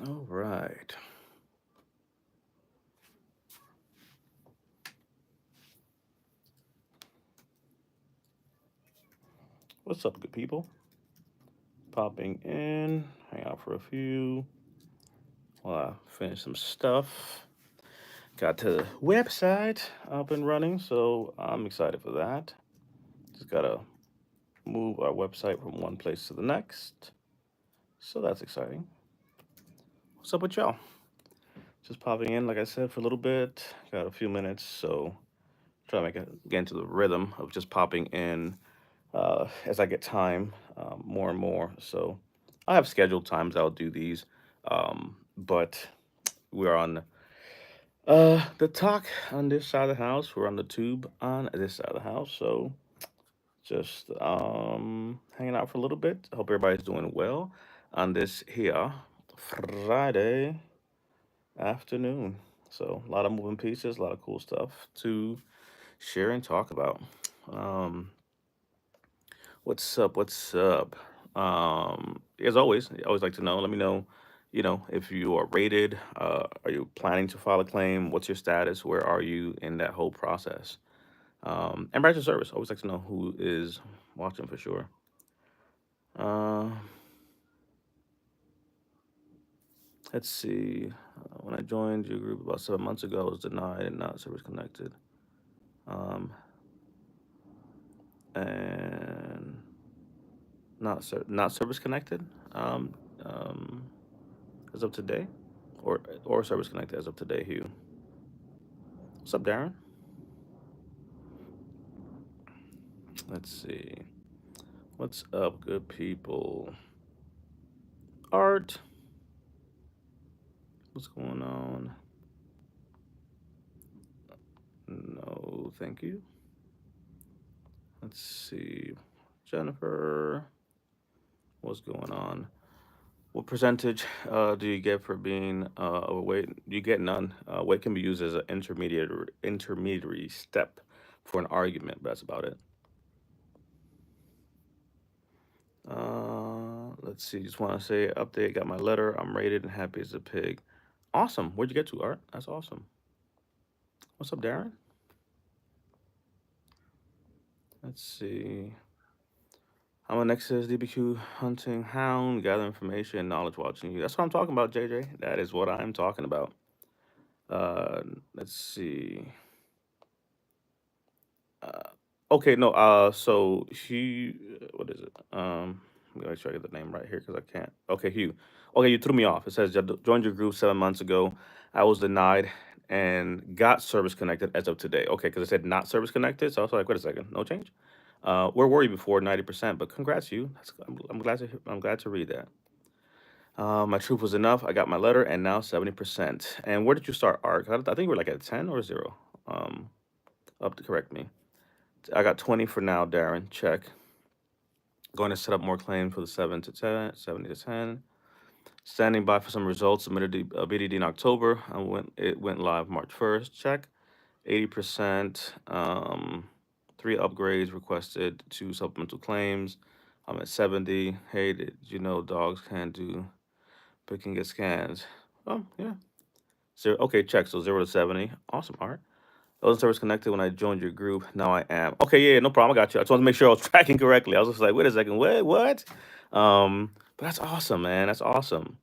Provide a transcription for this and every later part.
All right. What's up, good people? Popping in, hang out for a few while I finish some stuff. Got the website up and running, so I'm excited for that. Just gotta move our website from one place to the next, so that's exciting. What's up with y'all? Just popping in, like I said, for a little bit. Got a few minutes, so try to get into the rhythm of just popping in as I get time more and more. So I have scheduled times I'll do these, but we're on the talk on this side of the house. We're on the tube on this side of the house. So just hanging out for a little bit. Hope everybody's doing well on this here Friday afternoon. So a lot of moving pieces, a lot of cool stuff to share and talk about. Um, what's up? What's up? As always, I always like to know. Let me know, if you are rated. Are you planning to file a claim? What's your status? Where are you in that whole process? And branch of service. Always like to know who is watching for sure. Uh, let's see. When I joined your group about 7 months ago, I was denied and not service connected. Um, and not service connected. Um, um, as of today, or service connected as of today. Hugh, what's up, Darren? Let's see. What's up, good people? Art, what's going on? No, thank you. Let's see. Jennifer, what's going on? What percentage do you get for being overweight? You get none. Weight can be used as an intermediary step for an argument, but that's about it. Let's see. Just want to say update. Got my letter. I'm rated and happy as a pig. Awesome. Where'd you get to, Art? That's awesome. What's up, Darren? Let's see. I'm an Nexus DBQ hunting hound, gather information and knowledge watching you. That's what I'm talking about, JJ. That is what I'm talking about. Let's see. Uh, okay, no. So Hugh, what is it? I'm gonna make sure I get the name right here because I can't. Okay, Hugh. Okay, you threw me off. It says joined your group 7 months ago. I was denied and got service connected as of today. Okay, because it said not service connected. So I was like, wait a second, no change. Where were you before 90%? But congrats, you. I'm glad to read that. My truth was enough. I got my letter, and now 70%. And where did you start, Art? I think we're like at 10 or 0. Um, Up to correct me. I got 20 for now, Darren. Check. Going to set up more claims for the 70 to 10. Standing by for some results. Submitted to BDD in October. It went live March 1st. Check. 80%. Three upgrades requested, two supplemental claims. I'm at 70. Hey, did you know dogs can do picking get scans? Oh, yeah. Zero. Okay, check. So 0 to 70. Awesome, Art. I wasn't service connected when I joined your group. Now I am. Okay, yeah, no problem. I got you. I just wanted to make sure I was tracking correctly. I was just like, wait a second, what? But that's awesome, man. That's awesome.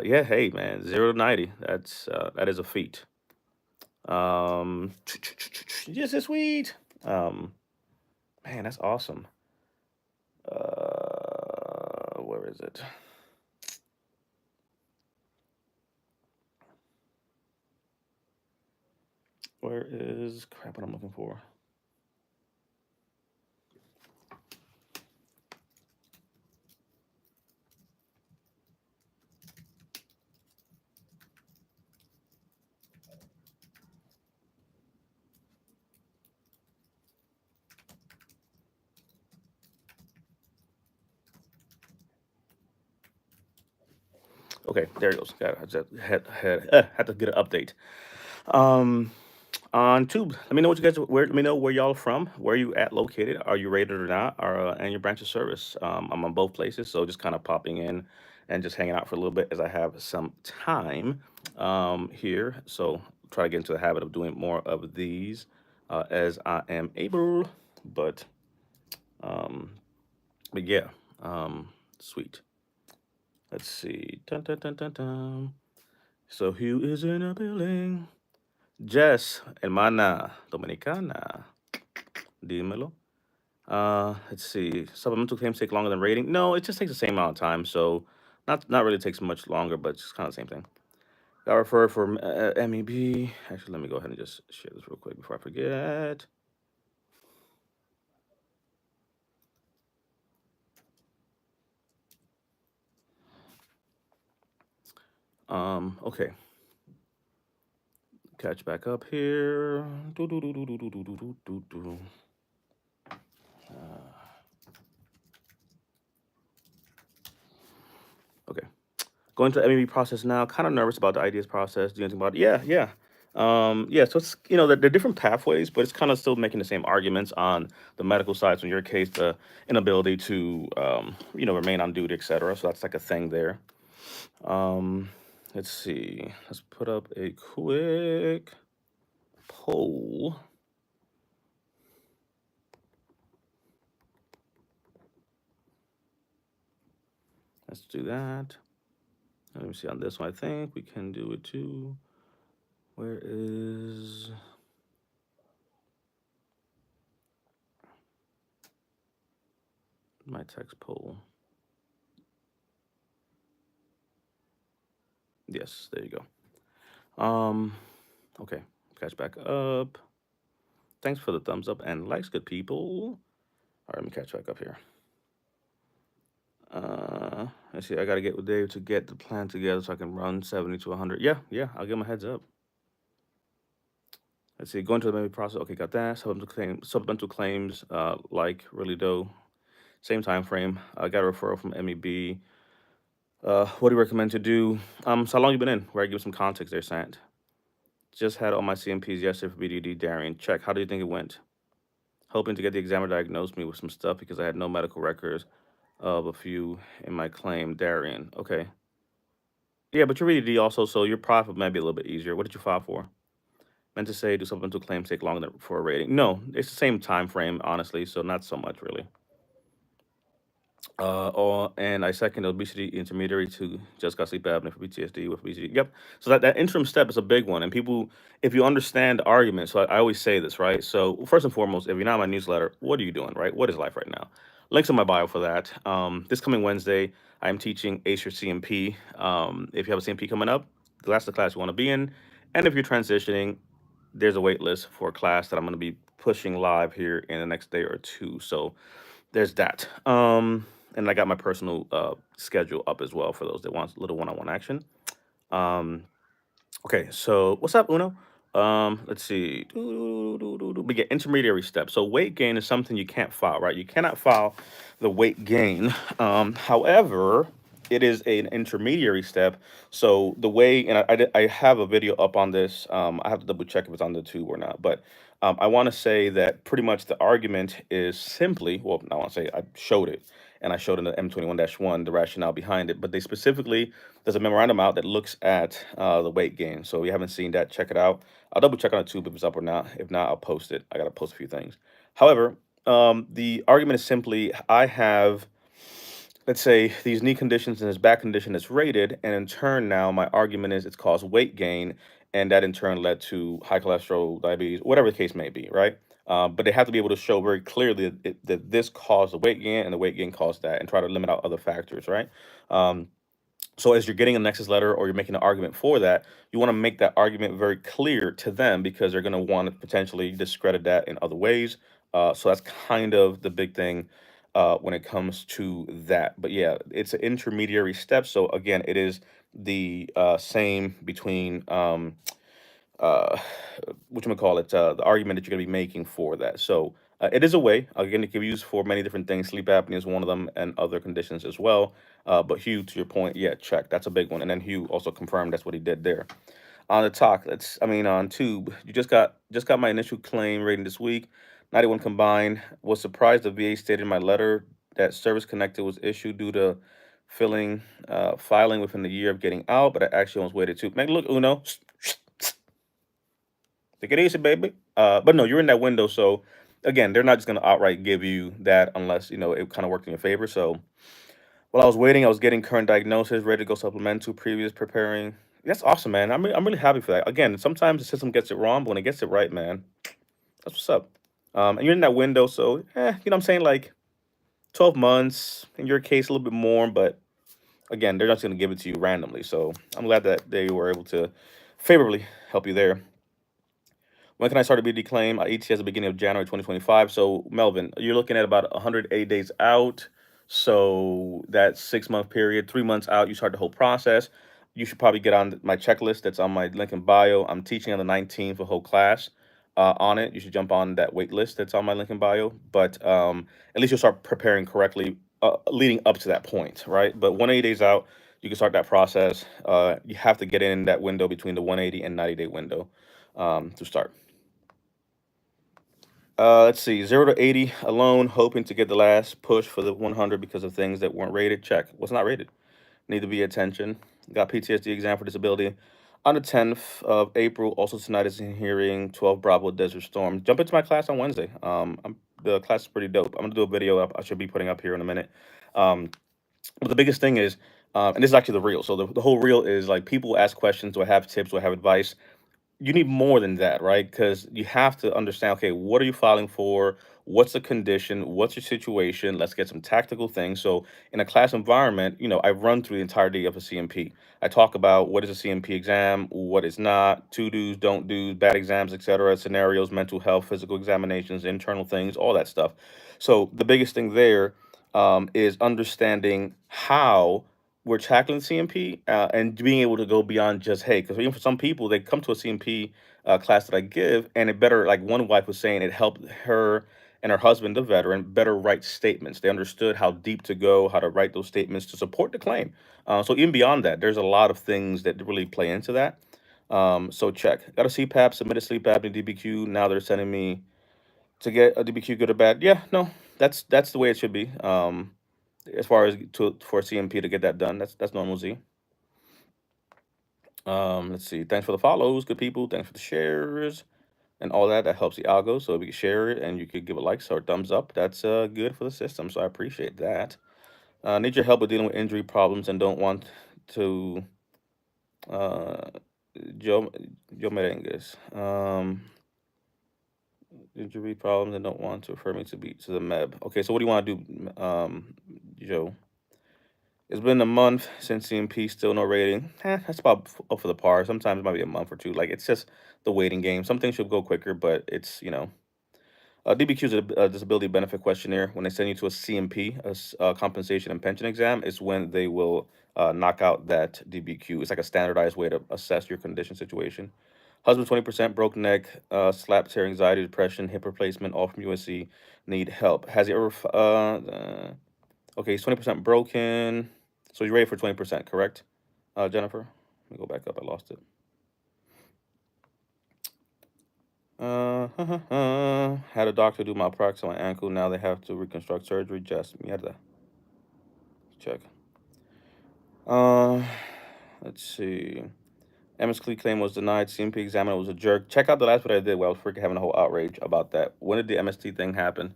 Yeah, hey, man, 0 to 90. That is a feat. Um, yes, it's sweet. Um, man, that's awesome. Where is it? Where is crap? What I'm looking for? Okay, there it goes. Got it. I just had to get an update. Um, on Tube. Let me know what you guys where. Let me know where y'all from. Where you at located? Are you rated or not? Or and your branch of service. I'm on both places, so just kind of popping in and just hanging out for a little bit as I have some time here. So try to get into the habit of doing more of these as I am able. But um, but yeah, sweet. Let's see. Dun, dun, dun, dun, dun. So Hugh is in a building. Jess, hermana dominicana, dímelo. Let's see. Supplemental claims take longer than rating. No, it just takes the same amount of time. So not really takes much longer, but it's just kind of the same thing. Got referred for MEB. Actually, let me go ahead and just share this real quick before I forget. Okay. Catch back up here. Do, do, do, do, do, do, do, do, do, do. Okay. Going to the MEB process now. Kind of nervous about the ideas process. Do anything about it? Yeah, yeah. Yeah, so it's they're different pathways, but it's kind of still making the same arguments on the medical side. So in your case, the inability to remain on duty, etc. So that's like a thing there. Let's see. Let's put up a quick poll. Let's do that. Let me see on this one. I think we can do it too. Where is my text poll? Yes, there you go. Okay, catch back up. Thanks for the thumbs up and likes, good people. All right, let me catch back up here. Let's see. I gotta get with Dave to get the plan together so I can run 70 to 100. Yeah. I'll give him a heads up. Let's see. Going to the maybe process. Okay, got that. Supplemental claims. Like really dough. Same time frame. I got a referral from MEB. What do you recommend to do? So how long you been in? Where I give some context there, Sant. Just had all my C&Ps yesterday for BDD. Darian, check. How do you think it went? Hoping to get the examiner diagnosed me with some stuff because I had no medical records of a few in my claim. Darian, okay. Yeah, but your BDD also, so your profit might be a little bit easier. What did you file for? Meant to say, do supplemental claims take longer for a rating? No, it's the same time frame, honestly, so not so much really. And I second obesity intermediary to just got sleep apnea for PTSD with obesity. Yep. So that interim step is a big one. And people, if you understand the argument, so I always say this, right? So first and foremost, if you're not in my newsletter, what are you doing, right? What is life right now? Links in my bio for that. This coming Wednesday, I'm teaching ACE or C&P. If you have a C&P coming up, that's the class you want to be in. And if you're transitioning, there's a wait list for a class that I'm going to be pushing live here in the next day or two. So there's that. And I got my personal schedule up as well for those that want a little one-on-one action. Okay, so what's up, Uno? Let's see. We get intermediary steps. So weight gain is something you can't file, right? You cannot file the weight gain. However, it is an intermediary step. So the way, and I have a video up on this. I have to double check if it's on the tube or not. But I want to say that pretty much the argument is simply, well, I want to say I showed it. And I showed in the M21-1 the rationale behind it. But they specifically, there's a memorandum out that looks at the weight gain. So if you haven't seen that, check it out. I'll double check on the tube if it's up or not. If not, I'll post it. I got to post a few things. However, the argument is simply I have, let's say, these knee conditions and this back condition is rated. And in turn, now my argument is it's caused weight gain. And that in turn led to high cholesterol, diabetes, whatever the case may be, right? But they have to be able to show very clearly that this caused the weight gain and the weight gain caused that and try to limit out other factors, right? So as you're getting a nexus letter or you're making an argument for that, you want to make that argument very clear to them because they're going to want to potentially discredit that in other ways. So that's kind of the big thing when it comes to that. But yeah, it's an intermediary step. So again, it is the same between whatchamacallit, the argument that you're going to be making for that. So it is a way. Again, it can be used for many different things. Sleep apnea is one of them, and other conditions as well. But Hugh, to your point, yeah, check. That's a big one. And then Hugh also confirmed that's what he did there. On the talk, on Tube, you just got my initial claim rating this week, 91 combined. Was surprised the VA stated in my letter that service connected was issued due to filing within the year of getting out, but I actually almost waited too. Man, look, Uno, take it easy, baby. But no, you're in that window. So again, they're not just going to outright give you that unless, it kind of worked in your favor. So while I was waiting, I was getting current diagnosis, ready to go supplemental, previous preparing. That's awesome, man. I'm really happy for that. Again, sometimes the system gets it wrong, but when it gets it right, man, that's what's up. And you're in that window. So, what I'm saying? Like 12 months, in your case, a little bit more, but again, they're not going to give it to you randomly. So I'm glad that they were able to favorably help you there. When can I start a BD claim? ET at the beginning of January 2025. So Melvin, you're looking at about 180 days out. So that 6 month period, 3 months out, you start the whole process. You should probably get on my checklist that's on my link in bio. I'm teaching on the 19th, a whole class on it. You should jump on that wait list that's on my link in bio. But at least you'll start preparing correctly leading up to that point, right? But 180 days out, you can start that process. You have to get in that window between the 180 and 90-day window to start. Let's see, 0 to 80 alone, hoping to get the last push for the 100 because of things that weren't rated. Check. What's not rated? Need to be attention. Got PTSD exam for disability on the 10th of April. Also tonight is in hearing 12 Bravo Desert Storm. Jump into my class on Wednesday. The class is pretty dope. I'm gonna do a video up. I should be putting up here in a minute. Um, but the biggest thing is, and this is actually the reel. So the whole reel is like people ask questions. Do I have tips? Do I have advice? You need more than that, right? Because you have to understand, okay, what are you filing for? What's the condition? What's your situation? Let's get some tactical things. So in a class environment, I run through the entirety of a CMP. I talk about what is a CMP exam, what is not, to do's, don't do's, bad exams, etc., scenarios, mental health, physical examinations, internal things, all that stuff. So the biggest thing there is understanding how we're tackling CMP and being able to go beyond just hey, because even for some people they come to a CMP class that I give, and it better, like one wife was saying, it helped her and her husband, the veteran, better write statements. They understood how deep to go, how to write those statements to support the claim. So even beyond that, there's a lot of things that really play into that. So check. Got a CPAP, submitted sleep apnea DBQ. Now they're sending me to get a DBQ, good or bad. Yeah, no, that's the way it should be. As far as for CMP to get that done, that's normal Z. Let's see. Thanks for the follows, good people. Thanks for the shares and all that. That helps the algo. So if you can share it and you could give a like or a thumbs up, that's good for the system. So I appreciate that. Need your help with dealing with injury problems and don't want to uh Joe Joe Merengues. Injury problems and don't want to refer me to the MEB. Okay, so what do you want to do, Joe? It's been a month since CMP, still no rating. That's about up for the par. Sometimes it might be a month or two. Like it's just the waiting game. Some things should go quicker, but it's DBQ is a disability benefit questionnaire. When they send you to a CMP, compensation and pension exam, is when they will knock out that DBQ. It's like a standardized way to assess your condition situation. Husband 20%, broke neck, slap tear, anxiety, depression, hip replacement, all from USC. Need help. Has he ever? Okay, he's 20% broken. So he's ready for 20%, correct? Jennifer? Let me go back up. I lost it. Had a doctor do malpractice on my ankle. Now they have to reconstruct surgery. Just mierda. Check. Let's see. MS claim was denied. CMP examiner was a jerk. Check out the last video I did where I was freaking having a whole outrage about that. When did the MST thing happen?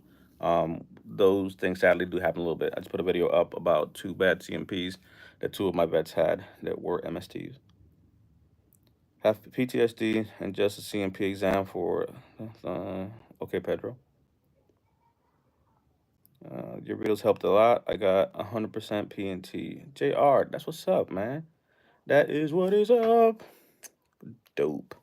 Those things sadly do happen a little bit. I just put a video up about 2 bad CMPs that 2 of my vets had that were MSTs. Have PTSD and just a CMP exam for, okay, Pedro. Your videos helped a lot. I got 100% PNT. JR, that's what's up, man. That is what is up. Dope.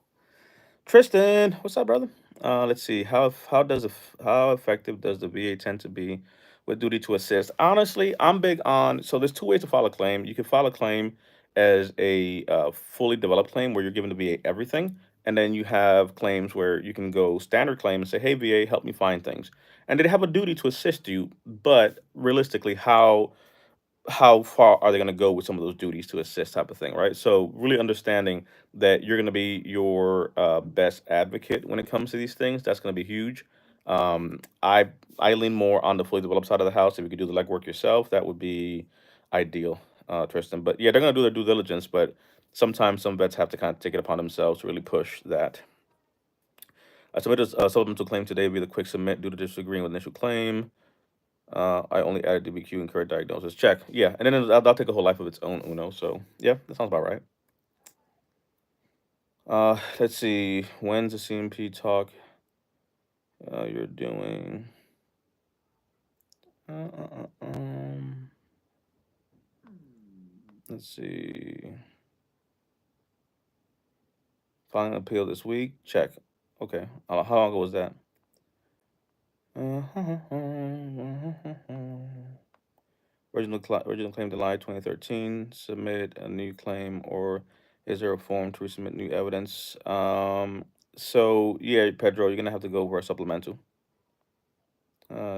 Tristan, what's up, brother? Let's see. How effective does the VA tend to be with duty to assist? Honestly, I'm big on. So there's 2 ways to file a claim. You can file a claim as a fully developed claim where you're giving the VA everything, and then you have claims where you can go standard claim and say, "Hey, VA, help me find things," and they have a duty to assist you. But realistically, how far are they going to go with some of those duties to assist type of thing, right? So really understanding that you're going to be your best advocate when it comes to these things, that's going to be huge. um, i I lean more on the fully developed side of the house. If you could do the legwork yourself, that would be ideal, Tristan. But yeah, they're gonna do their due diligence, but sometimes some vets have to kind of take it upon themselves to really push that. I submitted a supplemental claim today via the quick submit due to disagreeing with initial claim. I only added DBQ and correct diagnosis. Check. Yeah, and then that'll take a whole life of its own, Uno. So yeah, that sounds about right. Let's see. When's the C&P talk you're doing? Let's see. Filing appeal this week. Check. Okay. How long ago was that? Original claim July 2013. Submit a new claim, or is there a form to resubmit new evidence? So yeah, Pedro, you're gonna have to go over a supplemental.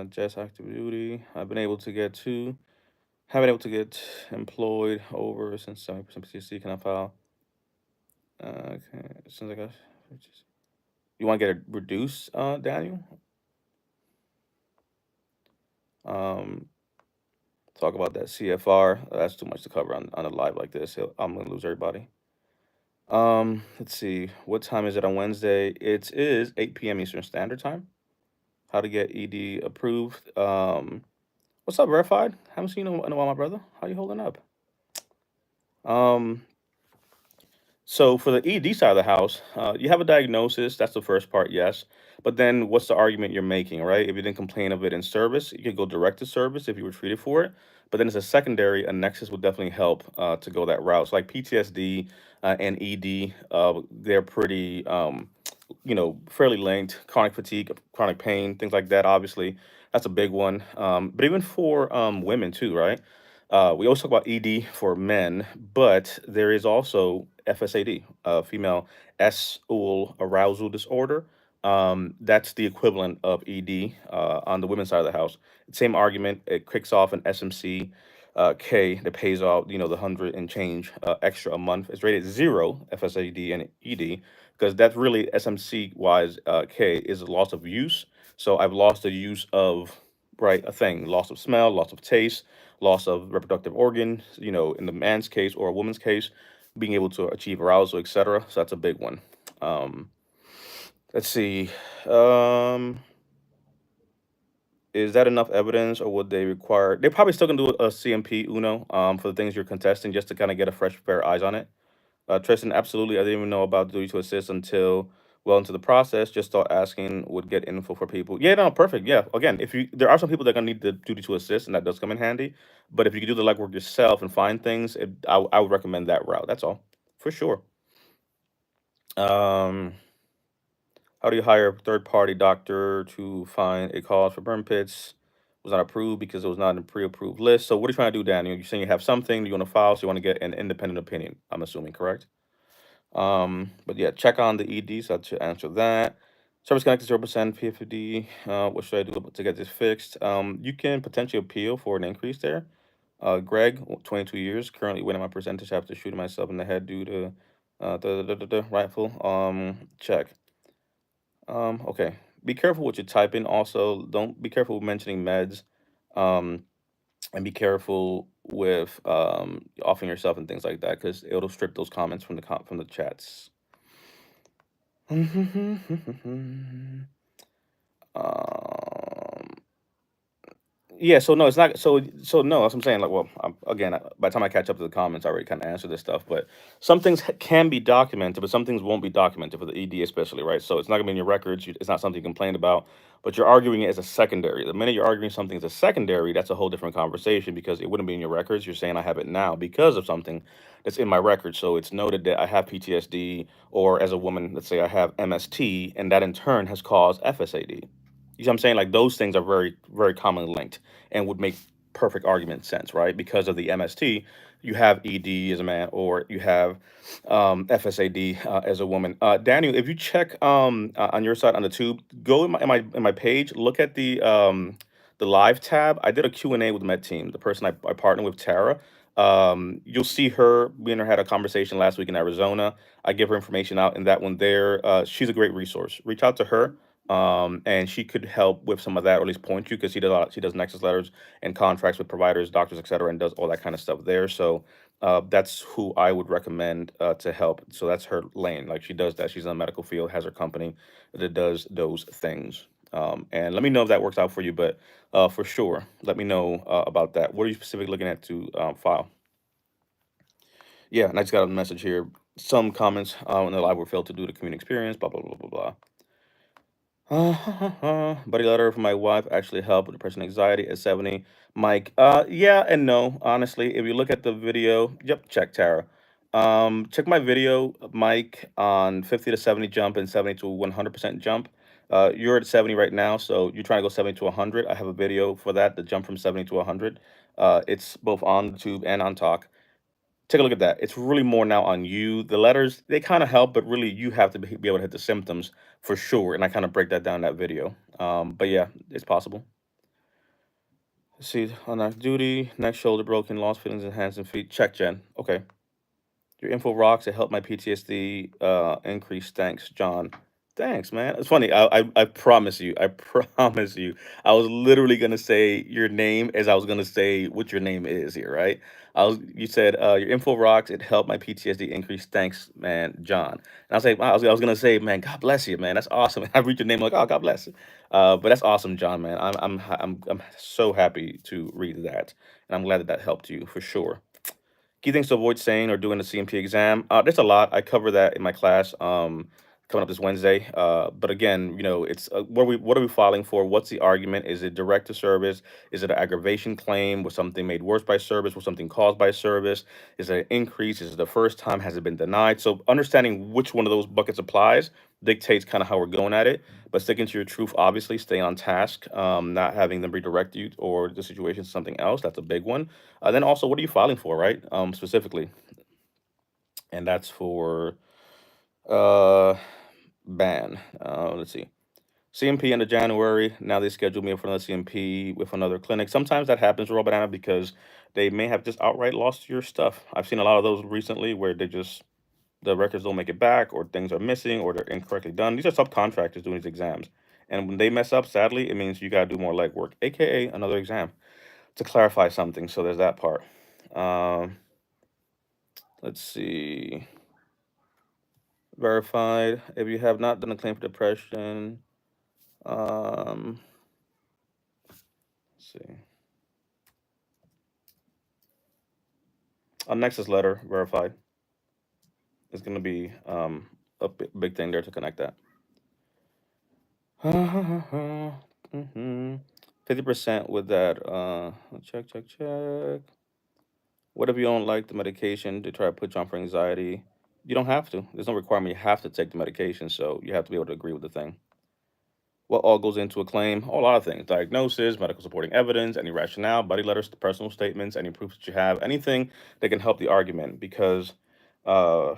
Just active duty. I've been able to get two. Haven't able to get employed over since 70% PCC. Can I file? Okay. Since I got. You want to get it reduced, Daniel? Um, talk about that CFR. That's too much to cover on a live like this. I'm gonna lose everybody. Let's see. What time is it on Wednesday? It is 8 p.m. Eastern Standard Time. How to get ED approved. What's up, Verified? Haven't seen you in a while, my brother. How you holding up? Um, So for the ED side of the house, you have a diagnosis. That's the first part, yes. But then, what's the argument you're making, right? If you didn't complain of it in service, you could go direct to service if you were treated for it. But then, as a secondary, a nexus would definitely help to go that route. So, like PTSD and ED, they're pretty, fairly linked. Chronic fatigue, chronic pain, things like that. Obviously, that's a big one. But even for women too, right? We always talk about ED for men, but there is also FSAD, female S-ul arousal disorder. That's the equivalent of ED on the women's side of the house. Same argument. It kicks off an SMC K that pays out, the 100 and change extra a month. It's rated 0 FSAD and ED because that's really SMC wise. K is a loss of use. So I've lost the use of, right, a thing, loss of smell, loss of taste, loss of reproductive organ, in the man's case or a woman's case, being able to achieve arousal, etc. So that's a big one. Um, let's see. Um, is that enough evidence, or would they require? They're probably still gonna do a CMP Uno for the things you're contesting, just to kind of get a fresh pair of eyes on it. Tristan, absolutely. I didn't even know about duty to assist until well into the process. Just thought asking would get info for people. Yeah, no, perfect. Yeah, again, if you there are some people that are gonna need the duty to assist, and that does come in handy. But if you can do the legwork yourself and find things, I would recommend that route. That's all, for sure. Um, how do you hire a third party doctor to find a cause for burn pits? Was not approved because it was not in a pre-approved list. So what are you trying to do, Daniel? You're saying you have something you want to file, so you want to get an independent opinion. I'm assuming, correct? But yeah, check on the ED, so to answer that. Service connected 0% PFD. What should I do to get this fixed? You can potentially appeal for an increase there. Greg, 22 years, currently waiting my percentage after shooting myself in the head due to rifle. Check. Okay. Be careful what you type in. Also, don't be careful with mentioning meds. Um, and be careful with offering yourself and things like that, because it'll strip those comments from the chats. um, Yeah, so no, it's not. So no, that's what I'm saying. Like, well, again, by the time I catch up to the comments, I already kind of answered this stuff. But some things can be documented, but some things won't be documented for the ED, especially, right? So it's not gonna be in your records. It's not something you complained about, but you're arguing it as a secondary. The minute you're arguing something as a secondary, that's a whole different conversation because it wouldn't be in your records. You're saying I have it now because of something that's in my record. So it's noted that I have PTSD, or as a woman, let's say I have MST, and that in turn has caused FSAD. You see what I'm saying? Like those things are very, very commonly linked and would make perfect argument sense, right? Because of the MST, you have ED as a man, or you have FSAD as a woman. Daniel, if you check on your side on the tube, go in my page, look at the live tab. I did a Q&A with the Med team, the person I partnered with, Tara. You'll see her. Me and her had a conversation last week in Arizona. I give her information out in that one there. She's a great resource. Reach out to her. and she could help with some of that, or at least point you, because she does nexus letters and contracts with providers, doctors, etc., and does all that kind of stuff there. So that's who I would recommend to help. So that's her lane. Like she does that. She's in the medical field, has her company that does those things. And let me know if that works out for you. But for sure, let me know about that. What are you specifically looking at to file? Yeah, and I just got a message here. Some comments on the live were failed to do the community experience. Blah blah blah blah blah. Buddy letter from my wife actually helped with depression and anxiety at 70. Mike, yeah and no. Honestly, if you look at the video, yep, check Tara. Check my video, Mike, on 50 to 70 jump and 70 to 100% jump. You're at 70 right now, so you're trying to go 70 to 100. I have a video for that, the jump from 70 to 100. It's both on YouTube and on Talk. Take a look at that. It's really more now on you. The letters, they kind of help, but really you have to be able to hit the symptoms for sure. And I kind of break that down in that video. But yeah, it's possible. Let's see, on active duty, neck, shoulder broken, lost feelings in hands and feet. Check, Jen. Okay. Your info rocks. It helped my PTSD increase. Thanks, John. Thanks, man. It's funny. I promise you. I promise you. I was literally gonna say your name as I was gonna say what your name is here, right? You said your info rocks. It helped my PTSD increase. Thanks, man, John. And I was like, wow, I was gonna say, man, God bless you, man. That's awesome. I read your name like, oh, God bless you. But that's awesome, John, man. I'm so happy to read that, and I'm glad that that helped you for sure. Key things to avoid saying or doing the C&P exam. There's a lot. I cover that in my class coming up this Wednesday. But again, it's what are we filing for? What's the argument? Is it direct to service? Is it an aggravation claim? Was something made worse by service? Was something caused by service? Is it an increase? Is it the first time? Has it been denied? So understanding which one of those buckets applies dictates kind of how we're going at it. But sticking to your truth, obviously, stay on task, not having them redirect you or the situation to something else. That's a big one. Then also, what are you filing for, right? Specifically, and that's for uh, ban. Let's see. CMP end of January. Now they scheduled me for another CMP with another clinic. Sometimes that happens, Raw Banana, because they may have just outright lost your stuff. I've seen a lot of those recently where the records don't make it back, or things are missing, or they're incorrectly done. These are subcontractors doing these exams. And when they mess up, sadly, it means you got to do more legwork, aka another exam, to clarify something. So there's that part. Um, let's see. Verified. If you have not done a claim for depression, let's see. A Nexus letter verified is going to be a big thing there to connect that. 50% with that. Check. What if you don't like the medication to try to put you on for anxiety? You don't have to. There's no requirement you have to take the medication, so you have to be able to agree with the thing. What all goes into a claim? A lot of things: diagnosis, medical supporting evidence, any rationale, body letters, personal statements, any proofs that you have, anything that can help the argument, because uh,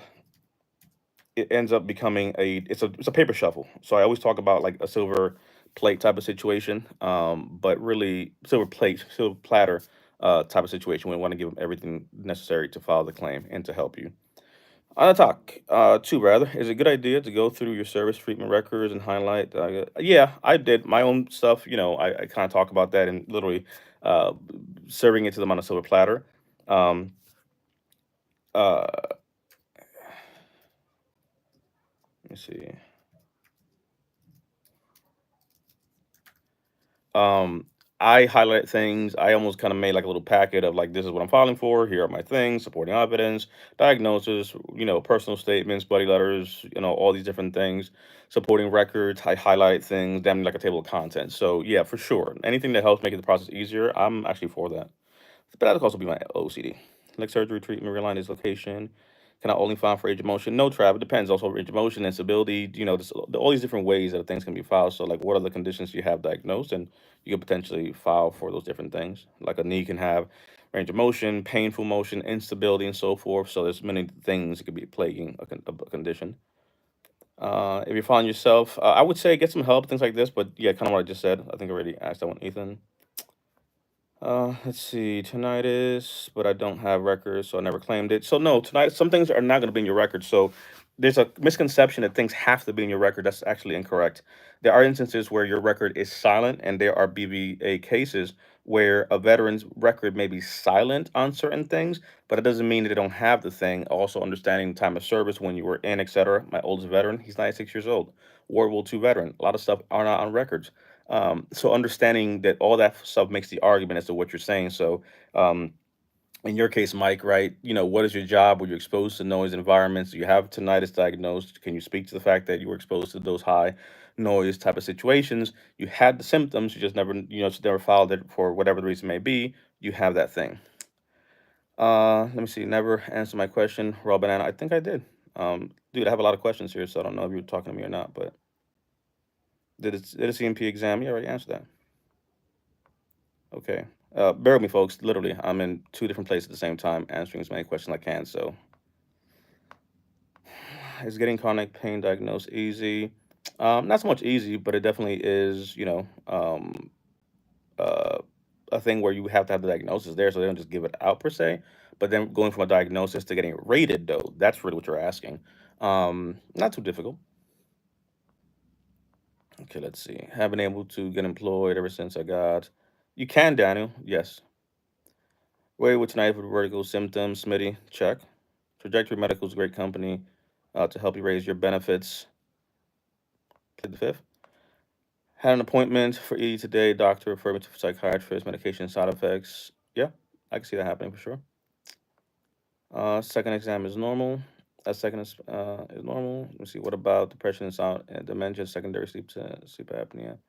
it ends up becoming it's a paper shuffle. So I always talk about like a silver plate type of situation, but really silver platter type of situation. We want to give them everything necessary to file the claim and to help you. On the talk, two rather, is it a good idea to go through your service treatment records and highlight? Yeah, I did my own stuff. I kind of talk about that and literally uh, serving it to them on a silver platter. Um, uh, let me see. Um, I highlight things. I almost kind of made like a little packet of like, this is what I'm filing for. Here are my things: supporting evidence, diagnosis, personal statements, buddy letters, all these different things, supporting records. I highlight things, damn like a table of contents. So yeah, for sure, anything that helps make the process easier, I'm actually for that. But that could also be my OCD. Like surgery, treatment, realign dislocation. Can I only file for age of motion? No, Trav. It depends. Also, age of motion, instability. All these different ways that things can be filed. So, like, what are the conditions you have diagnosed, and you can potentially file for those different things. Like a knee can have range of motion, painful motion, instability, and so forth. So, there's many things that could be plaguing a condition. If you're filing yourself, I would say get some help, things like this. But yeah, kind of what I just said. I think I already asked that one, Ethan. Let's see, tinnitus, but I don't have records, so I never claimed it. So no, tonight some things are not going to be in your record. So there's a misconception that things have to be in your record. That's actually incorrect. There are instances where your record is silent, and there are BVA cases where a veteran's record may be silent on certain things, but it doesn't mean that they don't have the thing. Also, understanding time of service, when you were in, etc. My oldest veteran, he's 96 years old, World War II veteran. A lot of stuff are not on records. So understanding that all that stuff makes the argument as to what you're saying. So um, in your case, Mike, right? What is your job? Were you exposed to noise environments? Do you have tinnitus diagnosed? Can you speak to the fact that you were exposed to those high noise type of situations? You had the symptoms, you just never filed it for whatever the reason may be. You have that thing. Let me see. Never answer my question, raw banana. I think I did. Dude, I have a lot of questions here, so I don't know if you were talking to me or not. But did a C&P exam? Yeah, I already answered that. Okay. Bear with me, folks. Literally, I'm in two different places at the same time, answering as many questions as I can. So, is getting chronic pain diagnosed easy? Not so much easy, but it definitely is, uh, a thing where you have to have the diagnosis there, so they don't just give it out per se. But then going from a diagnosis to getting it rated, though, that's really what you're asking. Not too difficult. Okay, let's see. Have been able to get employed ever since I got. You can, Daniel. Yes. Way with tonight for vertigo symptoms. Smitty, check. Trajectory Medical is a great company to help you raise your benefits. Plead the fifth. Had an appointment for ED today. Doctor referred me to psychiatrist. Medication side effects. Yeah, I can see that happening for sure. Second exam is normal. Second is normal. Let me see. What about depression, and dementia, secondary sleep apnea?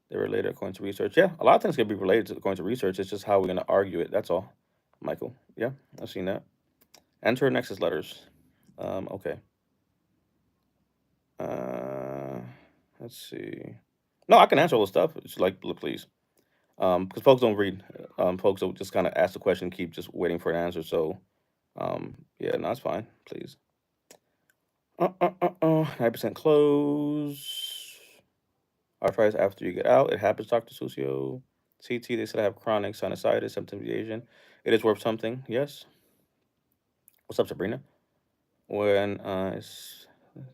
They're related according to research. Yeah, a lot of things can be related according to research. It's just how we're going to argue it. That's all, Michael. Yeah, I've seen that. Enter nexus letters. Okay. Uh, let's see. No, I can answer all the stuff. It's like, look, please. Because folks don't read. Folks will just kind of ask the question, keep just waiting for an answer. So, yeah, no, it's fine. Please. 9% close. Arthritis after you get out. It happens, Dr. Sucio. CT, they said I have chronic sinusitis, symptom deviation. It is worth something. Yes. What's up, Sabrina? When it's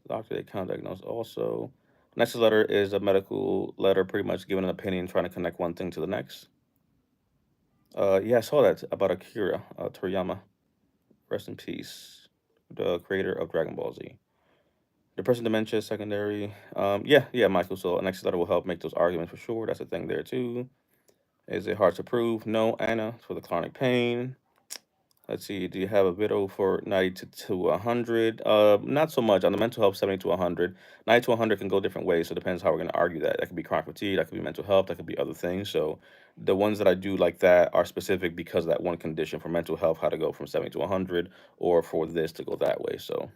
doctor, they can't diagnose also. Next letter is a medical letter, pretty much giving an opinion, trying to connect one thing to the next. Yeah, I saw that about Akira Toriyama. Rest in peace. The creator of Dragon Ball Z. Depression, dementia, secondary. Yeah, Michael. So next letter will help make those arguments for sure. That's a thing there too. Is it hard to prove? No, Anna, for the chronic pain. Let's see. Do you have a video for 90 to 100? Not so much on the mental health, 70 to 100. 90 to 100 can go different ways. So it depends how we're going to argue that. That could be chronic fatigue. That could be mental health. That could be other things. So the ones that I do like that are specific because of that one condition. For mental health, how to go from 70 to 100, or for this to go that way. So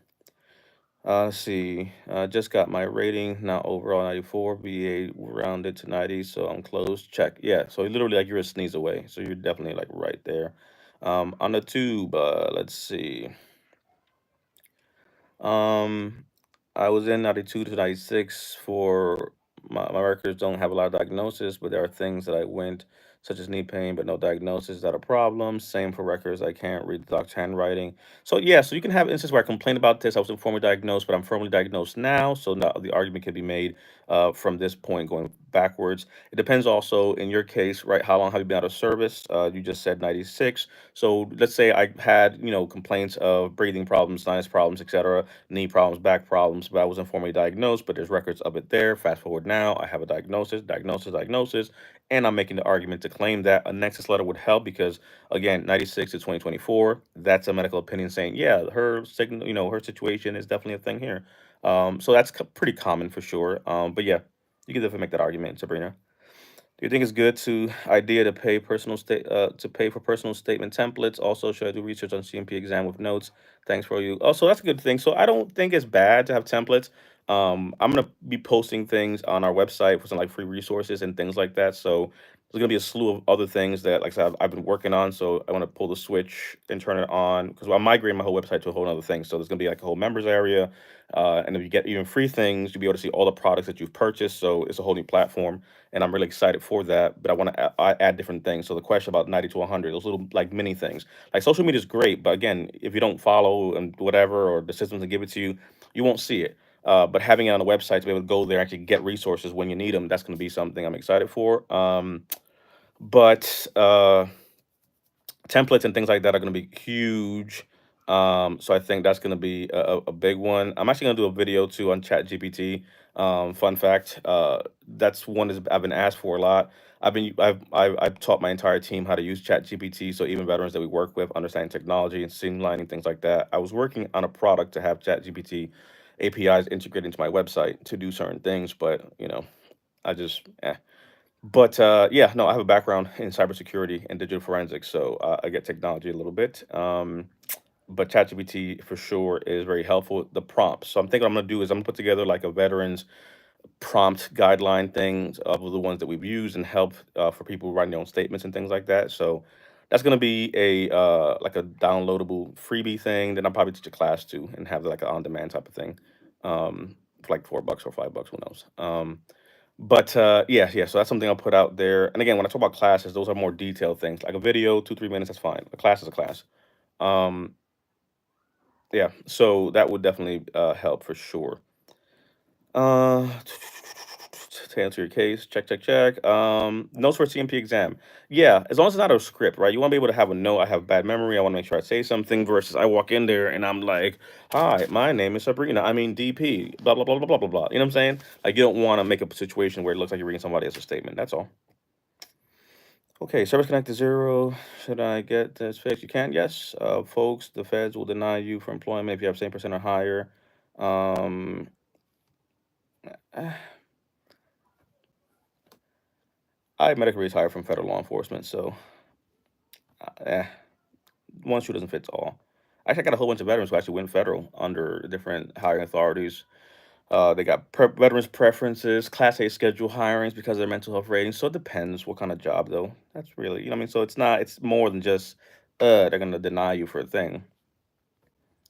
let's see. Just got my rating. Now overall 94. VA rounded to 90. So I'm close. Check. Yeah. So literally like you're a sneeze away. So you're definitely like right there. On the tube, let's see. Um, I was in 92 to 96 for my records don't have a lot of diagnosis, but there are things that I went, such as knee pain, but no diagnosis. Is that a problem? Same for records. I can't read the doctor's handwriting. So yeah, so you can have instances where I complain about this. I was informally diagnosed, but I'm firmly diagnosed now. So now the argument can be made from this point going backwards. It depends also in your case, right? How long have you been out of service? You just said 96. So let's say I had, complaints of breathing problems, sinus problems, etc., knee problems, back problems, but I wasn't formally diagnosed, but there's records of it there. Fast forward now, I have a diagnosis, and I'm making the argument to claim that a nexus letter would help because, again, 96 to 2024, that's a medical opinion saying, yeah, her signal, her situation is definitely a thing here. So that's pretty common for sure. But yeah, you can definitely make that argument, Sabrina. Do you think it's good to idea to pay to pay for personal statement templates? Also, should I do research on CMP exam with notes? Thanks for you. Also, that's a good thing. So I don't think it's bad to have templates. I'm gonna be posting things on our website for some like free resources and things like that. So there's gonna be a slew of other things that, like I said, I've been working on. So I want to pull the switch and turn it on because I'm migrating my whole website to a whole other thing. So there's gonna be like a whole members area, and if you get even free things, you'll be able to see all the products that you've purchased. So it's a whole new platform and I'm really excited for that. But I want to add different things. So the question about 90 to 100, those little like mini things, like social media is great, but again, if you don't follow and whatever, or the system doesn't give it to you, You won't see it. But having it on the website to be able to go there and actually get resources when you need them, that's going to be something I'm excited for. But templates and things like that are going to be huge. So I think that's going to be a big one. I'm actually going to do a video too on ChatGPT. Fun fact, that's one that I've been asked for a lot. I've taught my entire team how to use ChatGPT, so even veterans that we work with understanding technology and streamlining things like that. I was working on a product to have ChatGPT APIs integrated into my website to do certain things, but I just But yeah, no, I have a background in cybersecurity and digital forensics, so I get technology a little bit. But ChatGPT for sure is very helpful. The prompts. So I'm thinking what I'm gonna do is I'm gonna put together like a veterans prompt guideline things of the ones that we've used and help for people writing their own statements and things like that. So that's gonna be a like a downloadable freebie thing. Then I'll probably teach a class too and have like an on-demand type of thing, for like $4 or $5, who knows. But yeah, yeah. So that's something I'll put out there. And again, when I talk about classes, those are more detailed things. Like a video, 2 3 minutes, that's fine. A class is a class. Um, yeah. So that would definitely help for sure. Uh, to answer your case, check, check, check. Notes for C&P exam. Yeah, as long as it's not a script, right? You want to be able to have a note. I have bad memory. I want to make sure I say something versus I walk in there and I'm like, "Hi, my name is Sabrina. I mean DP. Blah blah blah blah blah blah blah." You know what I'm saying? Like you don't want to make a situation where it looks like you're reading somebody else's statement. That's all. Okay, service connected zero. Should I get this fixed? You can, yes. Folks, the feds will deny you for employment if you have same percent or higher. Um, I medically retired from federal law enforcement, so eh, one shoe doesn't fit all. Actually, I got a whole bunch of veterans who actually went federal under different hiring authorities. They got veterans preferences, Class A schedule hirings because of their mental health ratings. So it depends what kind of job, though. That's really, what I mean? So it's not, it's more than just, they're going to deny you for a thing.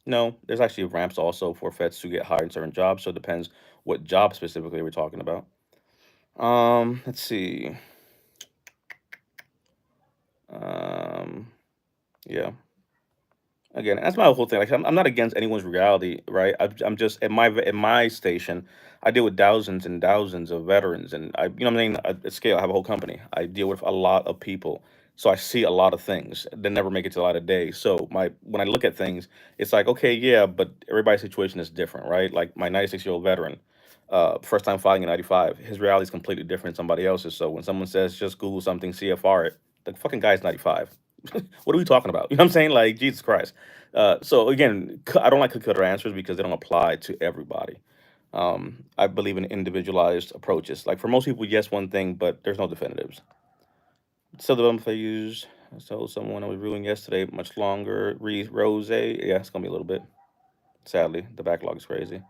No, there's actually ramps also for vets to get hired in certain jobs. So it depends what job specifically we're talking about. Let's see. Um, yeah. Again, that's my whole thing. Like, I'm not against anyone's reality, right? I'm just at my station, I deal with thousands and thousands of veterans, and what I'm saying, at scale, I have a whole company. I deal with a lot of people, so I see a lot of things that never make it to a lot of days. So when I look at things, it's like, okay, yeah, but everybody's situation is different, right? Like my 96-year-old veteran, first time filing in '95, his reality is completely different than somebody else's. So when someone says just Google something, CFR it, the fucking guy's 95. What are we talking about? You know what I'm saying? Like Jesus Christ. So again, I don't like cookie cutter answers because they don't apply to everybody. I believe in individualized approaches. Like for most people, yes, one thing, but there's no definitives. So the bump I used, I told someone I was reviewing yesterday, much longer. Rose, yeah, it's gonna be a little bit. Sadly, the backlog is crazy.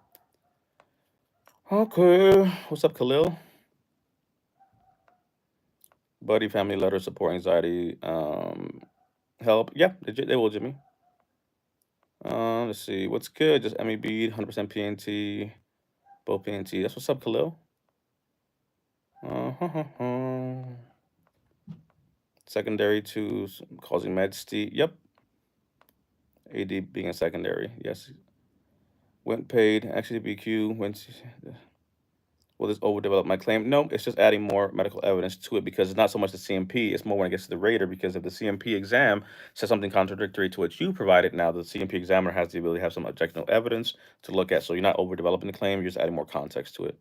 Okay, what's up, Khalil? Buddy, family letter, support, anxiety, help. Yeah, they will, Jimmy. Let's see, what's good? Just MEB, 100% PNT, both PNT. That's what's up, Khalil. Uh-huh. Secondary to causing med st. Yep. AD being a secondary. Yes. Went paid. Actually, BQ went. Will this overdevelop my claim? No, it's just adding more medical evidence to it because it's not so much the CMP. It's more when it gets to the rater because if the CMP exam says something contradictory to what you provided, now the CMP examiner has the ability to have some objective evidence to look at. So you're not overdeveloping the claim. You're just adding more context to it.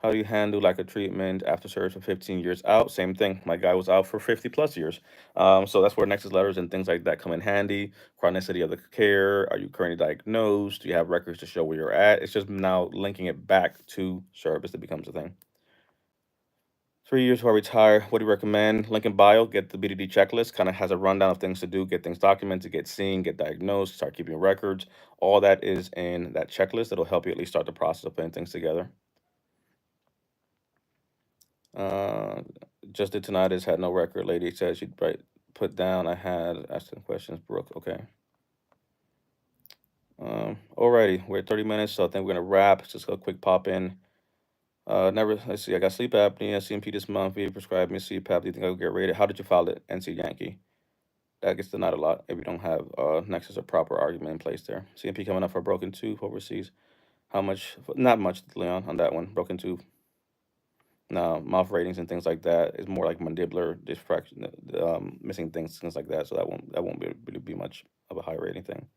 How do you handle lack of treatment after service for 15 years out? Same thing. My guy was out for 50 plus years. So that's where nexus letters and things like that come in handy. Chronicity of the care. Are you currently diagnosed? Do you have records to show where you're at? It's just now linking it back to service that becomes a thing. 3 years before I retire, what do you recommend? Link in bio, get the BDD checklist, kind of has a rundown of things to do, get things documented, get seen, get diagnosed, start keeping records. All that is in that checklist. It'll help you at least start the process of putting things together. Uh, just did tinnitus, had no record. Lady said she'd put down. I had asking questions. Brooke, okay. Alrighty, we're at 30 minutes, so I think we're gonna wrap. Just a quick pop in. Never. Let's see. I got sleep apnea. CMP this month. VA prescribed me CPAP. Do you think I'll get rated? How did you file it? NC Yankee. that gets denied a lot if you don't have nexus or proper argument in place there. C&P coming up for a broken tooth overseas. How much? Not much, Leon, on that one. Broken tooth. Now, mouth ratings and things like that is more like mandibular diffraction, missing things like that. So that won't be much of a high rating thing.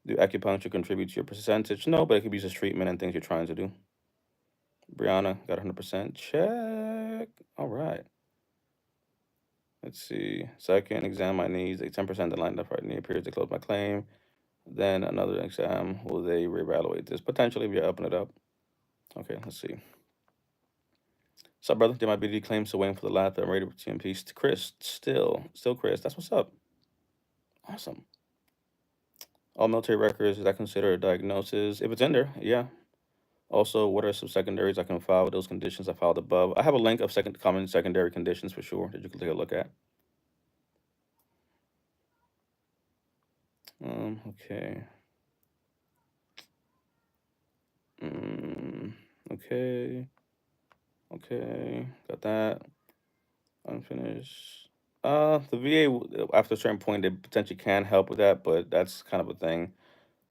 Do acupuncture contribute to your percentage? No, but it could be just treatment and things you're trying to do. Brianna got 100%. Check. All right. Let's see. Second exam my knees, a 10% the line left right knee appears to close my claim. Then another exam. Will they reevaluate this? Potentially if you're upping it up. Okay, let's see. What's up, brother? Did my BDD claim, so waiting for the lab that I'm ready for C&P. Chris, still Chris. That's what's up. Awesome. All military records, is that considered a diagnosis? If it's in there, yeah. Also, what are some secondaries I can file with those conditions I filed above? I have a link of common secondary conditions for sure that you can take a look at. Okay. Okay. Okay. Got that. Unfinished. The VA, after a certain point, they potentially can help with that, but that's kind of a thing.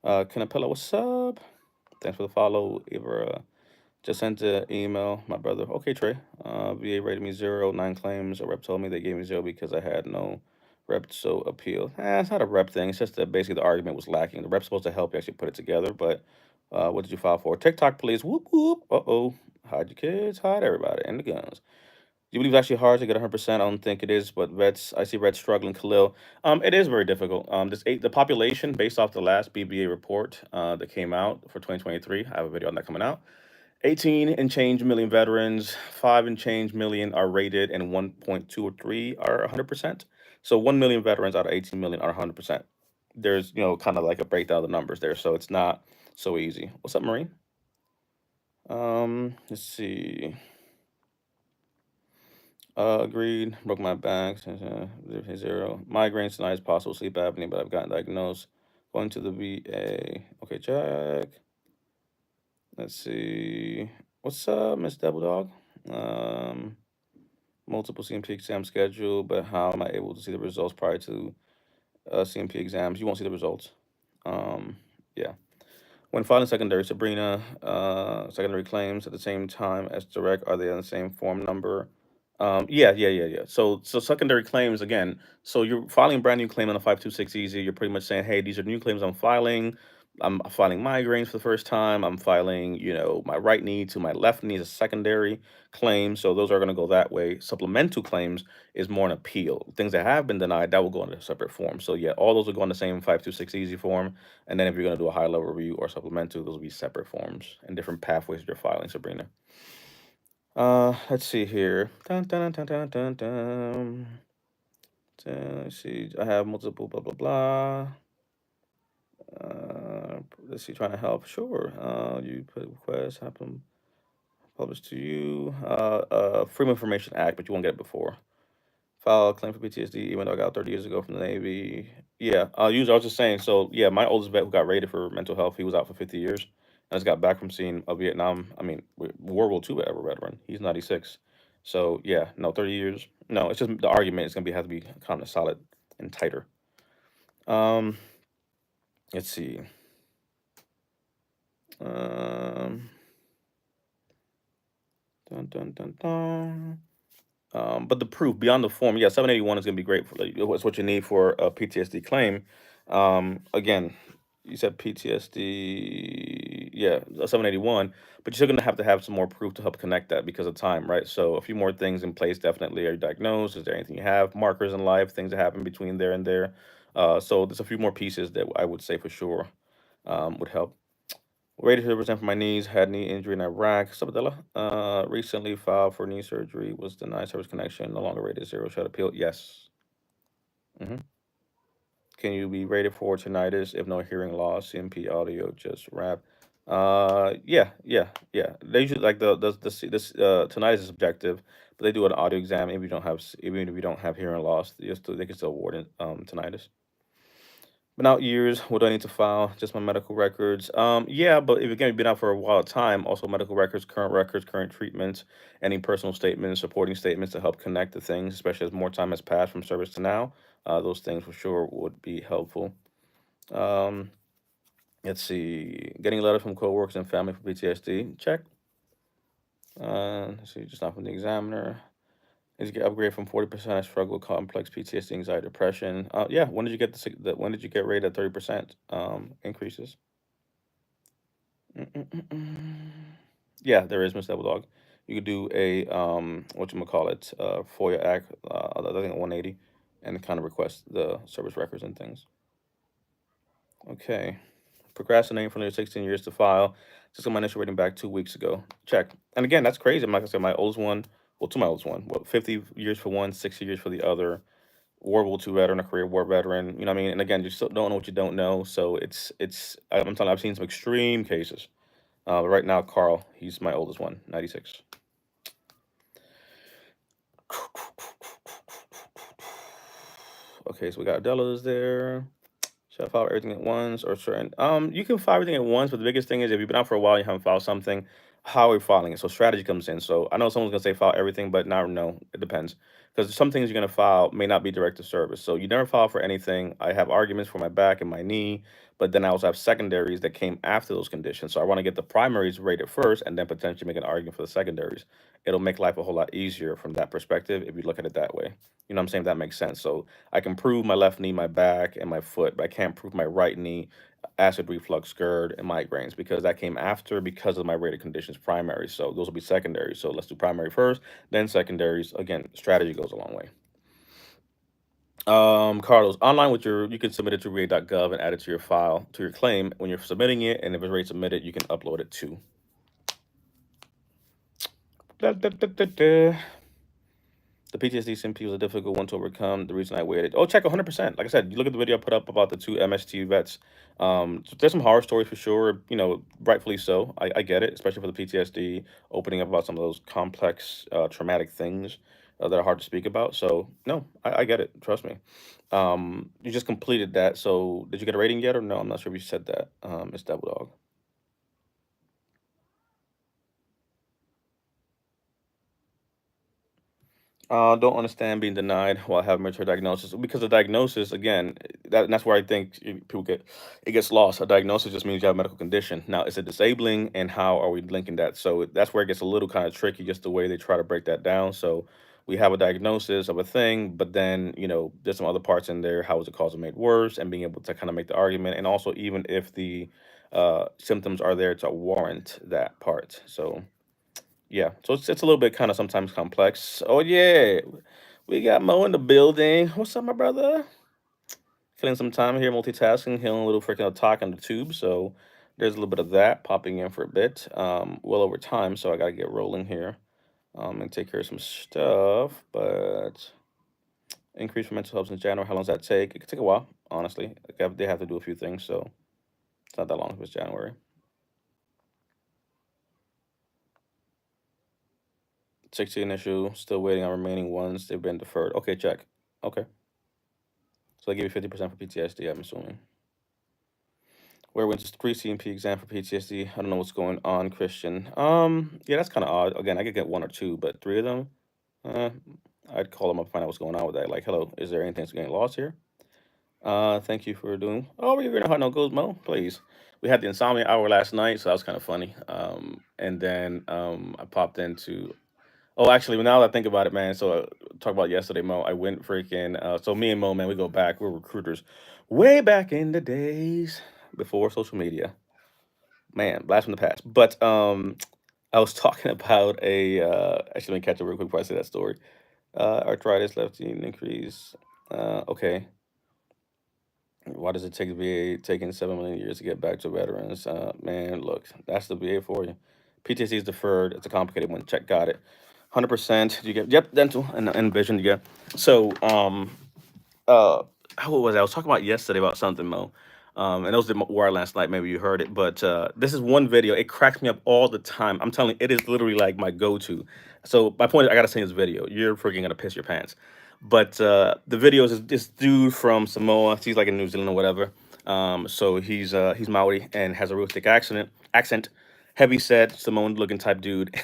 Canapella, what's up? Thanks for the follow. Ivor, just sent an email, my brother. Okay, Trey. VA rated me 0, 9 claims. A rep told me they gave me 0 because I had no rep, so appeal. It's not a rep thing. It's just that basically the argument was lacking. The rep's supposed to help you actually put it together, but what did you file for? TikTok, please. Whoop, whoop. Uh-oh. Hide your kids, hide everybody, and the guns. Do you believe it's actually hard to get 100%? I don't think it is, but I see vets struggling. Khalil, it is very difficult. The population based off the last BBA report that came out for 2023. I have a video on that coming out. 18 and change million veterans, 5 and change million are rated, and 1.2 or 3 are 100%. So 1 million veterans out of 18 million are 100%. There's, kind of like a breakdown of the numbers there, so it's not so easy. What's up, Marine? Let's see. Agreed. Broke my back. 0. Migraines tonight is possible sleep apnea, but I've gotten diagnosed. Going to the VA. Okay, check. Let's see. What's up, Miss Double Dog? Multiple C&P exam schedule, but how am I able to see the results prior to C&P exams? You won't see the results. Yeah. When filing secondary, Sabrina, secondary claims at the same time as direct, are they on the same form number? Yeah. So secondary claims again. So you're filing a brand new claim on a 526 easy. You're pretty much saying, hey, these are new claims I'm filing. I'm filing migraines for the first time. I'm filing, my right knee to my left knee is a secondary claim. So those are going to go that way. Supplemental claims is more an appeal. Things that have been denied, that will go in a separate form. So yeah, all those will go in the same 526 easy form. And then if you're going to do a high level review or supplemental, those will be separate forms and different pathways you're filing, Sabrina. Let's see here. Dun, dun, dun, dun, dun, dun. Let's see. I have multiple blah blah blah. Let's see. Trying to help. Sure. You put requests happen published to you. Freedom of Information Act, but you won't get it before. File a claim for PTSD, even though I got 30 years ago from the Navy. Yeah. I was just saying. So yeah, my oldest vet who got rated for mental health, he was out for 50 years. I just got back from seeing a Vietnam. I mean, World War II veteran. He's 96. So yeah, no, 30 years. No, it's just the argument is gonna have to be kind of solid and tighter. Um, let's see. Dun, dun, dun, dun. But the proof beyond the form, yeah, 781 is gonna be great for it's what you need for a PTSD claim. Again, you said PTSD, yeah, 781, but you're still gonna have to have some more proof to help connect that because of time, right? So a few more things in place definitely. Are you diagnosed? Is there anything you have? Markers in life, things that happen between there and there. So there's a few more pieces that I would say for sure would help. Ready to represent for my knees, had knee injury in Iraq. Sabadella, recently filed for knee surgery, was denied service connection, no longer rated 0, shut appeal. Yes. Hmm. Can you be rated for tinnitus if no hearing loss, CMP audio, just rap? Yeah. They usually like tinnitus is subjective, but they do an audio exam even if you don't have hearing loss, they can still award it tinnitus. Been out years. What do I need to file? Just my medical records. Yeah, but if again, you've been out for a while time, also medical records, current treatments, any personal statements, supporting statements to help connect the things, especially as more time has passed from service to now. Those things for sure would be helpful. Um, let's see. Getting a letter from coworkers and family for PTSD. Check. Let's see, just not from the examiner. Is get upgrade from 40%. I struggle with complex PTSD, anxiety, depression. Yeah. When did you get when did you get rated at 30% increases? Mm-mm-mm-mm. Yeah, there is, Miss Devil Dog. You could do a what you call it, FOIA act, I think 180, and kind of request the service records and things. Okay. Procrastinating for nearly 16 years to file. Just got my initial rating back 2 weeks ago. Check. And again, that's crazy. I'm not gonna say my oldest one. Well, to my oldest one. Well, 50 years for one, 60 years for the other. World War II veteran, a career war veteran. You know what I mean? And again, you still don't know what you don't know. So I'm telling you, I've seen some extreme cases. Right now, Carl, he's my oldest one, 96. Okay, so we got Della's there. Should I file everything at once or certain? You can file everything at once, but the biggest thing is if you've been out for a while, and you haven't filed something. How are you filing it? So strategy comes in. So I know someone's gonna say file everything, but now no, it depends because some things you're gonna file may not be direct to service. So you never file for anything. I have arguments for my back and my knee, but then I also have secondaries that came after those conditions. So I want to get the primaries rated first, and then potentially make an argument for the secondaries. It'll make life a whole lot easier from that perspective if you look at it that way. You know what I'm saying? If that makes sense. So I can prove my left knee, my back, and my foot, but I can't prove my right knee, acid reflux, GERD, and migraines because that came after because of my rated conditions primary. So those will be secondary. So let's do primary first, then secondaries. Again, strategy goes a long way. Carlos, online with you can submit it to VA.gov and add it to your file, to your claim when you're submitting it. And if it's already submitted, you can upload it too. Da, da, da, da, da. The PTSD C&P was a difficult one to overcome. The reason I waited. Oh, check 100%. Like I said, you look at the video I put up about the two MST vets. There's some horror stories for sure. You know, rightfully so. I get it, especially for the PTSD, opening up about some of those complex, traumatic things that are hard to speak about. So, no, I get it. Trust me. You just completed that. So, did you get a rating yet or no? I'm not sure if you said that, Miss Devil Dog. Don't understand being denied while having mature diagnosis because the diagnosis again that's where I think people gets lost. A diagnosis just means you have a medical condition. Now, is it disabling, and how are we linking that? So that's where it gets a little kind of tricky, just the way they try to break that down. So we have a diagnosis of a thing, but then there's some other parts in there. How is it caused or made worse, and being able to kind of make the argument, and also even if the symptoms are there to warrant that part. So. Yeah, so it's a little bit kind of sometimes complex. Oh yeah, we got Mo in the building. What's up, my brother? Killing some time here, multitasking, healing a little freaking talk on the tube. So there's a little bit of that popping in for a bit. Well over time, so I gotta get rolling here. And take care of some stuff. But increase for mental health in January. How long does that take? It could take a while, honestly. They have to do a few things, so it's not that long if it's January. 16 issue, still waiting on remaining ones. They've been deferred. Okay, check. Okay. So they give you 50% for PTSD, I'm assuming. Where went just 3 C&P exam for PTSD. I don't know what's going on, Christian. Yeah, that's kind of odd. Again, I could get one or two, but three of them, uh, I'd call them up, find out what's going on with that. Like, hello, is there anything that's getting lost here? Thank you for doing. Oh, you're gonna how no goes, Mo? Please. We had the insomnia hour last night, so that was kind of funny. And then I popped into. Oh, actually, now that I think about it, man. So talk about yesterday, Mo. I went freaking. So me and Mo, man, we go back. We're recruiters, way back in the days before social media. Man, blast from the past. But I was talking about a. Actually, let me catch up real quick before I say that story. Arthritis, left knee increase. Okay. Why does it take the VA taking 7 million years to get back to veterans? Man, look, that's the VA for you. PTSD is deferred. It's a complicated one. Check, got it. 100%. You get dental and vision. You get so what was I was talking about yesterday about something, Mo. And that was the wire last night. Maybe you heard it, but this is one video. It cracks me up all the time. I'm telling you, it is literally like my go-to. So my point is, I gotta see this video. You're freaking gonna piss your pants. But the video is this dude from Samoa. He's like in New Zealand or whatever. So he's Maori and has a real thick accent, heavy set, Samoan looking type dude.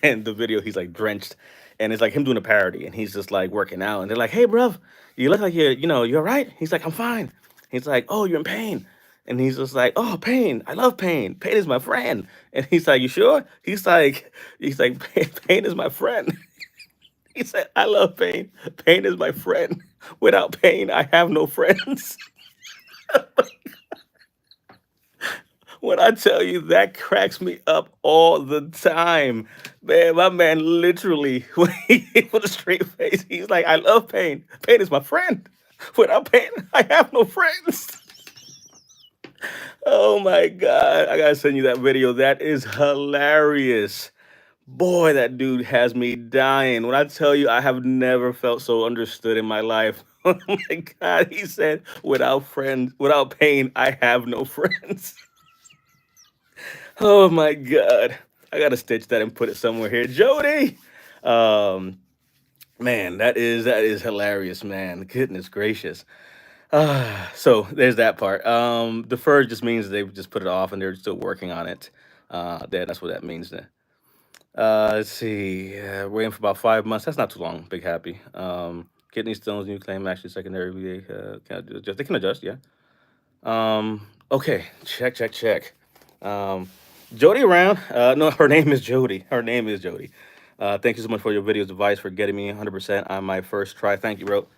And the video, he's like drenched, and it's like him doing a parody, and he's just like working out, and they're like, "Hey, bruv, you look like you're all right." He's like, "I'm fine." He's like, "Oh, you're in pain." And he's just like, "Oh, pain. I love pain. Pain is my friend." And he's like, "You sure?" He's like, pain is my friend." He said, "I love pain. Pain is my friend. Without pain, I have no friends." When I tell you, that cracks me up all the time. Man, my man literally, when he with a straight face, he's like, "I love pain. Pain is my friend. Without pain, I have no friends." Oh my God. I gotta send you that video. That is hilarious. Boy, that dude has me dying. When I tell you, I have never felt so understood in my life. Oh my God. He said, without pain, I have no friends. Oh my God. I gotta stitch that and put it somewhere here. Jody. Um, man, that is hilarious, man. Goodness gracious. So there's that part. Deferred just means they've just put it off and they're still working on it. That's what that means then. Let's see. Waiting for about 5 months. That's not too long. Big happy. Kidney stones, new claim, actually secondary VA. Can adjust. They can adjust, yeah. Okay. Check, check, check. Um, Jody around. No, her name is Jody. Her name is Jody. Thank you so much for your videos advice for getting me 100% on my first try. Thank you, bro.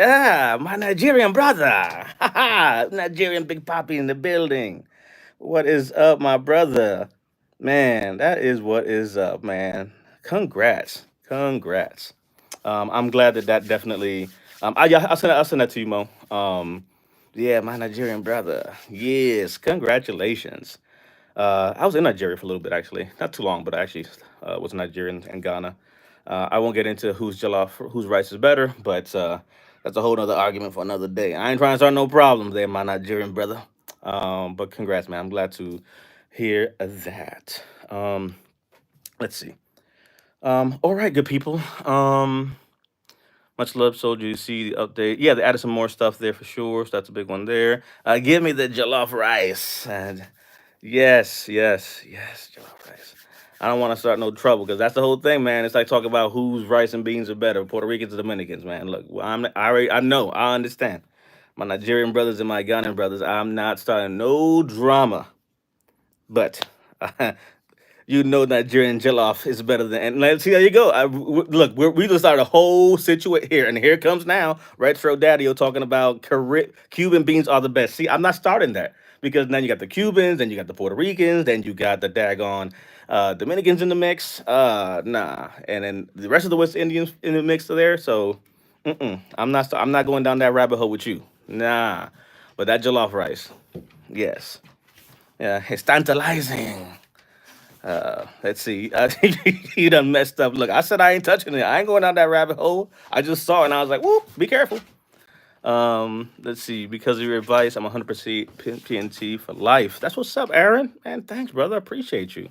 Ah, my Nigerian brother. Haha, Nigerian Big Poppy in the building. What is up, my brother? Man, that is what is up, man. Congrats. Congrats. I'm glad that definitely. Yeah, I'll send that to you, Mo. Yeah, my Nigerian brother. Yes, congratulations. I was in Nigeria for a little bit, actually, not too long, but I actually was Nigerian in Ghana. I won't get into whose rice is better, but that's a whole nother argument for another day. I ain't trying to start no problems there, my Nigerian brother. But congrats, man. I'm glad to hear that. Let's see. All right, good people. Much love, soldier. You see the update? Yeah, they added some more stuff there for sure. So that's a big one there. Give me the jollof rice. And yes, yes, yes, jollof rice. I don't want to start no trouble because that's the whole thing, man. It's like talking about whose rice and beans are better, Puerto Ricans or Dominicans, man. Look, I know, I understand. My Nigerian brothers and my Ghanaian brothers, I'm not starting no drama, but Nigerian jollof is better than. And let's see, there you go. Look, we just started a whole situation here, and here comes now Retro Daddy talking about Cuban beans are the best. See, I'm not starting that because now you got the Cubans, then you got the Puerto Ricans, then you got the daggone Dominicans in the mix. Nah, and then the rest of the West Indians in the mix there. So, I'm not going down that rabbit hole with you. Nah, but that jollof rice, yes, yeah, it's tantalizing. Let's see. You done messed up. Look, I said I ain't touching it. I ain't going down that rabbit hole. I just saw it and I was like, whoop, be careful. Let's see. Because of your advice, I'm 100% PNT for life. That's what's up, Aaron. Man, thanks, brother. I appreciate you.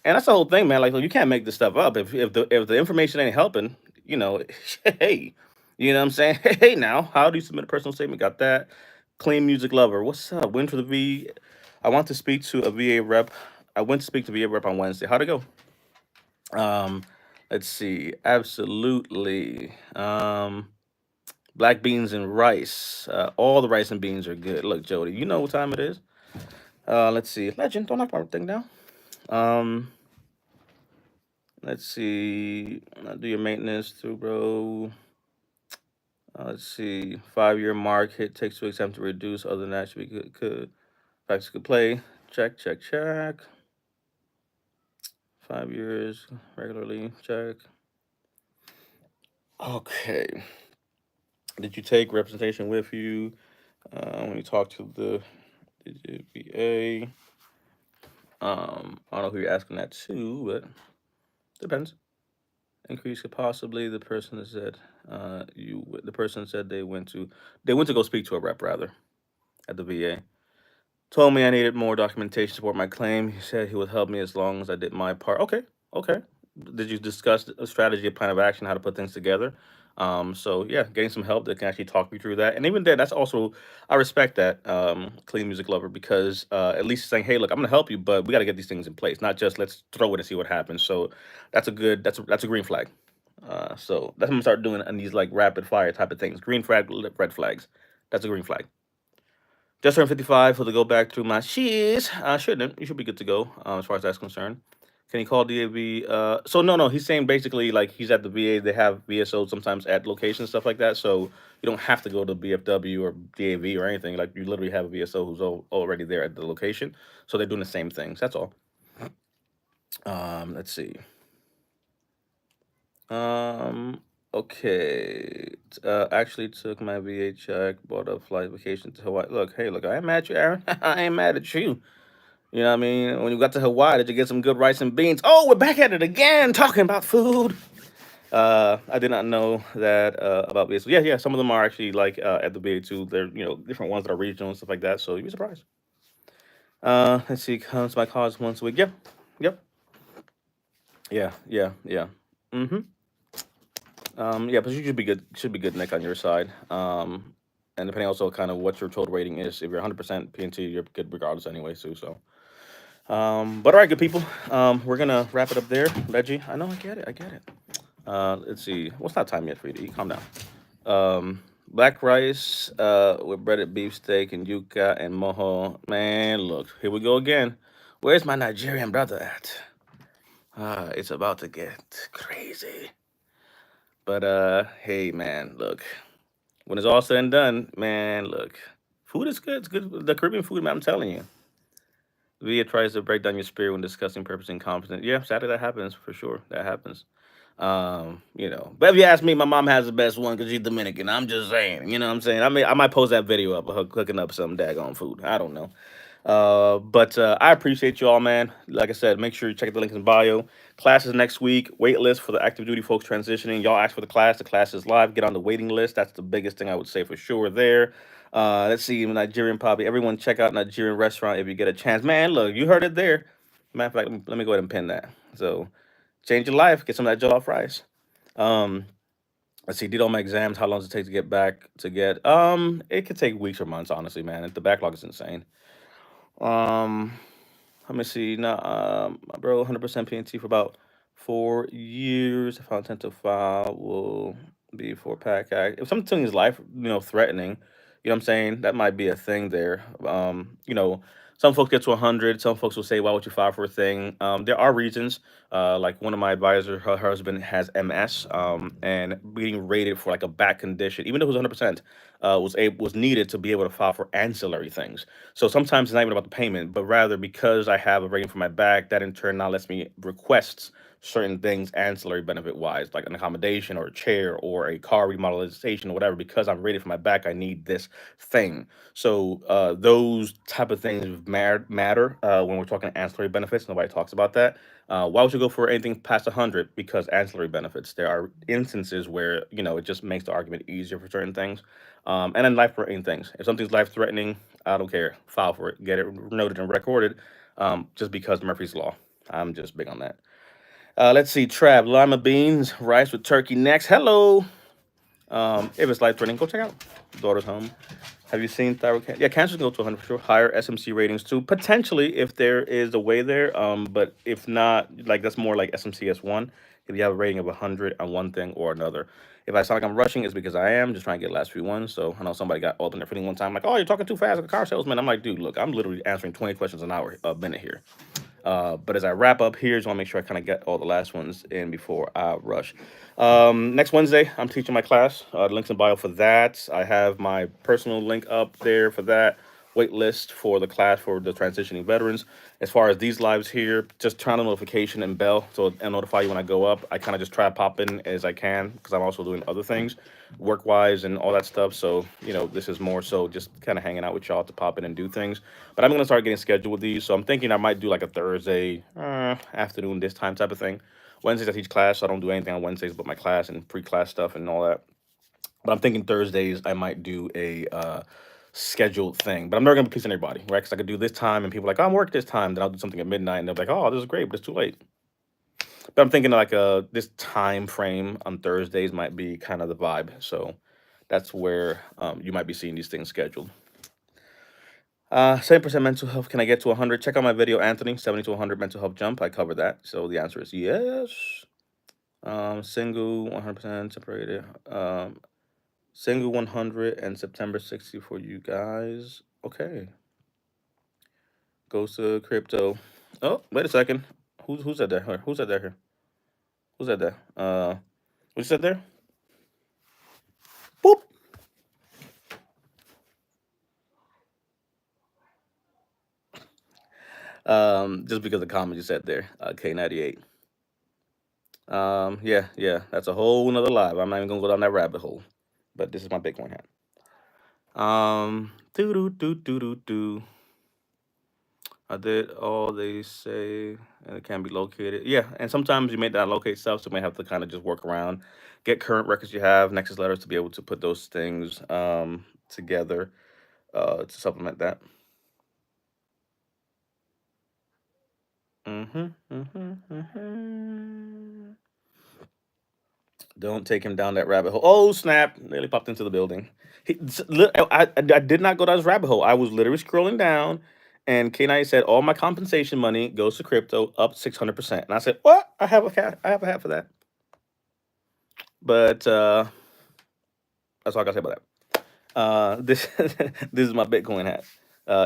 And that's the whole thing, man. Like, look, you can't make this stuff up. If the information ain't helping, you know, hey, you know what I'm saying? Hey, now, how do you submit a personal statement? Got that? Clean music lover. What's up? Win for the V. I want to speak to a VA rep. I went to speak to VA rep on Wednesday. How'd it go? Um, let's see. Absolutely. Black beans and rice. All the rice and beans are good. Look, Jody, you know what time it is. Let's see. Legend, don't knock my thing down. Um, let's see. Do your maintenance through, bro. Let's see. 5 year mark. Hit takes 2 exam to reduce. Other than that, should be good. Could practice could play. Check, check, check. 5 years regularly. Check. Okay. Did you take representation with you when you talk to the VA? I don't know who you're asking that to, but depends. Increase could possibly. The person said they went to go speak to a rep rather at the VA. Told me I needed more documentation to support my claim. He said he would help me as long as I did my part. Okay, okay. Did you discuss a strategy, a plan of action, how to put things together? So yeah, getting some help that can actually talk me through that. And even then, that's also, I respect that, clean music lover, because at least saying, hey, look, I'm gonna help you, but we got to get these things in place, not just let's throw it and see what happens. So that's a green flag. So that's what I'm gonna start doing on these like rapid fire type of things. Green flag, red flags. That's a green flag. Just turned 55, so to go back through my sheets. Shouldn't. You should be good to go, as far as that's concerned. Can you call DAV? So no, he's saying basically like he's at the VA. They have VSOs sometimes at locations, stuff like that. So you don't have to go to BFW or DAV or anything. Like you literally have a VSO who's already there at the location. So they're doing the same things. That's all. Let's see. Um, okay. Actually took my VA check, bought a flight vacation to Hawaii. Look, hey, look, I ain't mad at you, Aaron. I ain't mad at you. You know what I mean? When you got to Hawaii, did you get some good rice and beans? Oh, we're back at it again, talking about food. I did not know that about VA. So yeah, some of them are actually like at the VA too. They're different ones that are regional and stuff like that. So you'd be surprised. Let's see, comes my cause once a week. Yep, yep, yeah. Mm-hmm. Yeah, but you should be good. Should be good, Nick, on your side. And depending also kind of what your total rating is. If you're 100% PNT, you're good regardless anyway, too. So, but all right, good people. We're gonna wrap it up there. Reggie, I know, I get it, I get it. Let's see. What's not time yet for you to eat? Calm down. Black rice, with breaded beefsteak and yuca and mojo. Man, look, here we go again. Where's my Nigerian brother at? It's about to get crazy. But hey, man, look. When it's all said and done, man, look, food is good. It's good. The Caribbean food, man, I'm telling you. Via tries to break down your spirit when discussing purpose and confidence. Yeah, sadly that happens for sure. That happens. But if you ask me, my mom has the best one because she's Dominican. I'm just saying. You know what I'm saying? I might post that video up of her cooking up some daggone food. I don't know. But I appreciate you all, man. Like I said, make sure you check out the link in the bio. Classes next week. Wait list for the active duty folks transitioning. Y'all ask for the class. The class is live. Get on the waiting list. That's the biggest thing I would say for sure there. Let's see, Nigerian Poppy. Everyone check out Nigerian restaurant if you get a chance. Man, look, you heard it there. Matter of fact, let me go ahead and pin that. So change your life. Get some of that jollof rice. Um, let's see, did all my exams. How long does it take to get back to get? It could take weeks or months, honestly, man. The backlog is insane. Um, Let me see. Now, bro, 100% PNT for about 4 years. If I intend to file, will be for PAC Act. If something is life, threatening, what I'm saying, that might be a thing there. Some folks get to 100. Some folks will say, "Why would you file for a thing?" There are reasons. Like one of my advisors, her husband has MS, and being rated for like a back condition, even though it was 100%, was needed to be able to file for ancillary things. So sometimes it's not even about the payment, but rather because I have a rating for my back, that in turn now lets me request certain things ancillary benefit wise, like an accommodation or a chair or a car remodelization or whatever. Because I'm rated for my back, I need this thing. So those type of things matter when we're talking ancillary benefits. Nobody talks about that. Why would you go for anything past 100? Because ancillary benefits. There are instances where it just makes the argument easier for certain things. And then life-threatening things. If something's life-threatening, I don't care. File for it. Get it noted and recorded. Just because Murphy's Law. I'm just big on that. Let's see. Trav, lima beans, rice with turkey next. Hello. If it's life-threatening, go check out Daughter's Home. Have you seen thyroid cancer? Yeah, cancers go to 100 for sure. Higher SMC ratings too, potentially if there is a way there. But if not, like that's more like SMCS1. If you have a rating of 100 on one thing or another. If I sound like I'm rushing, it's because I am just trying to get the last few ones. So I know somebody got alternate fitting one time, like, oh, you're talking too fast like a car salesman. I'm like, dude, look, I'm literally answering 20 questions an hour, a minute here. But as I wrap up here, just want to make sure I kind of get all the last ones in before I rush. Next Wednesday, I'm teaching my class. The link's in bio for that. I have my personal link up there for that. Wait list for the class for the transitioning veterans. As far as these lives here, just turn on the notification and bell so it'll notify you when I go up. I kind of just try to pop in as I can because I'm also doing other things work-wise and all that stuff. So, this is more so just kind of hanging out with y'all to pop in and do things. But I'm going to start getting scheduled with these. So I'm thinking I might do like a Thursday afternoon this time type of thing. Wednesdays I teach class, so I don't do anything on Wednesdays but my class and pre-class stuff and all that. But I'm thinking Thursdays I might do a scheduled thing. But I'm never gonna be pleasing everybody, right? Because I could do this time and people are like, oh, I'm work this time. Then I'll do something at midnight and they're like, oh, this is great, but it's too late. But I'm thinking like this time frame on Thursdays might be kind of the vibe. So that's where you might be seeing these things scheduled. 7% mental health. Can I get to 100? Check out my video, Anthony. 70 to 100 mental health jump. I covered that. So the answer is yes. Single 100% separated. Single 100 and September 60 for you guys. Okay. Goes to crypto. Oh, wait a second. Who said that? Who said that here? Who said that? What you said there? Boop. Just because of the comment you said there. K98. Yeah, that's a whole nother live. I'm not even gonna go down that rabbit hole. But this is my Bitcoin hat. Do do do do do do. I did all they say, and it can be located. Yeah, and sometimes you may not locate stuff, so you may have to kind of just work around, get current records you have, Nexus letters to be able to put those things together to supplement that. Don't take him down that rabbit hole. Oh snap! Nearly popped into the building. I did not go down this rabbit hole. I was literally scrolling down, and K9 said all my compensation money goes to crypto, up 600%. And I said, what? I have a hat for that. But that's all I gotta say about that. This this is my Bitcoin hat.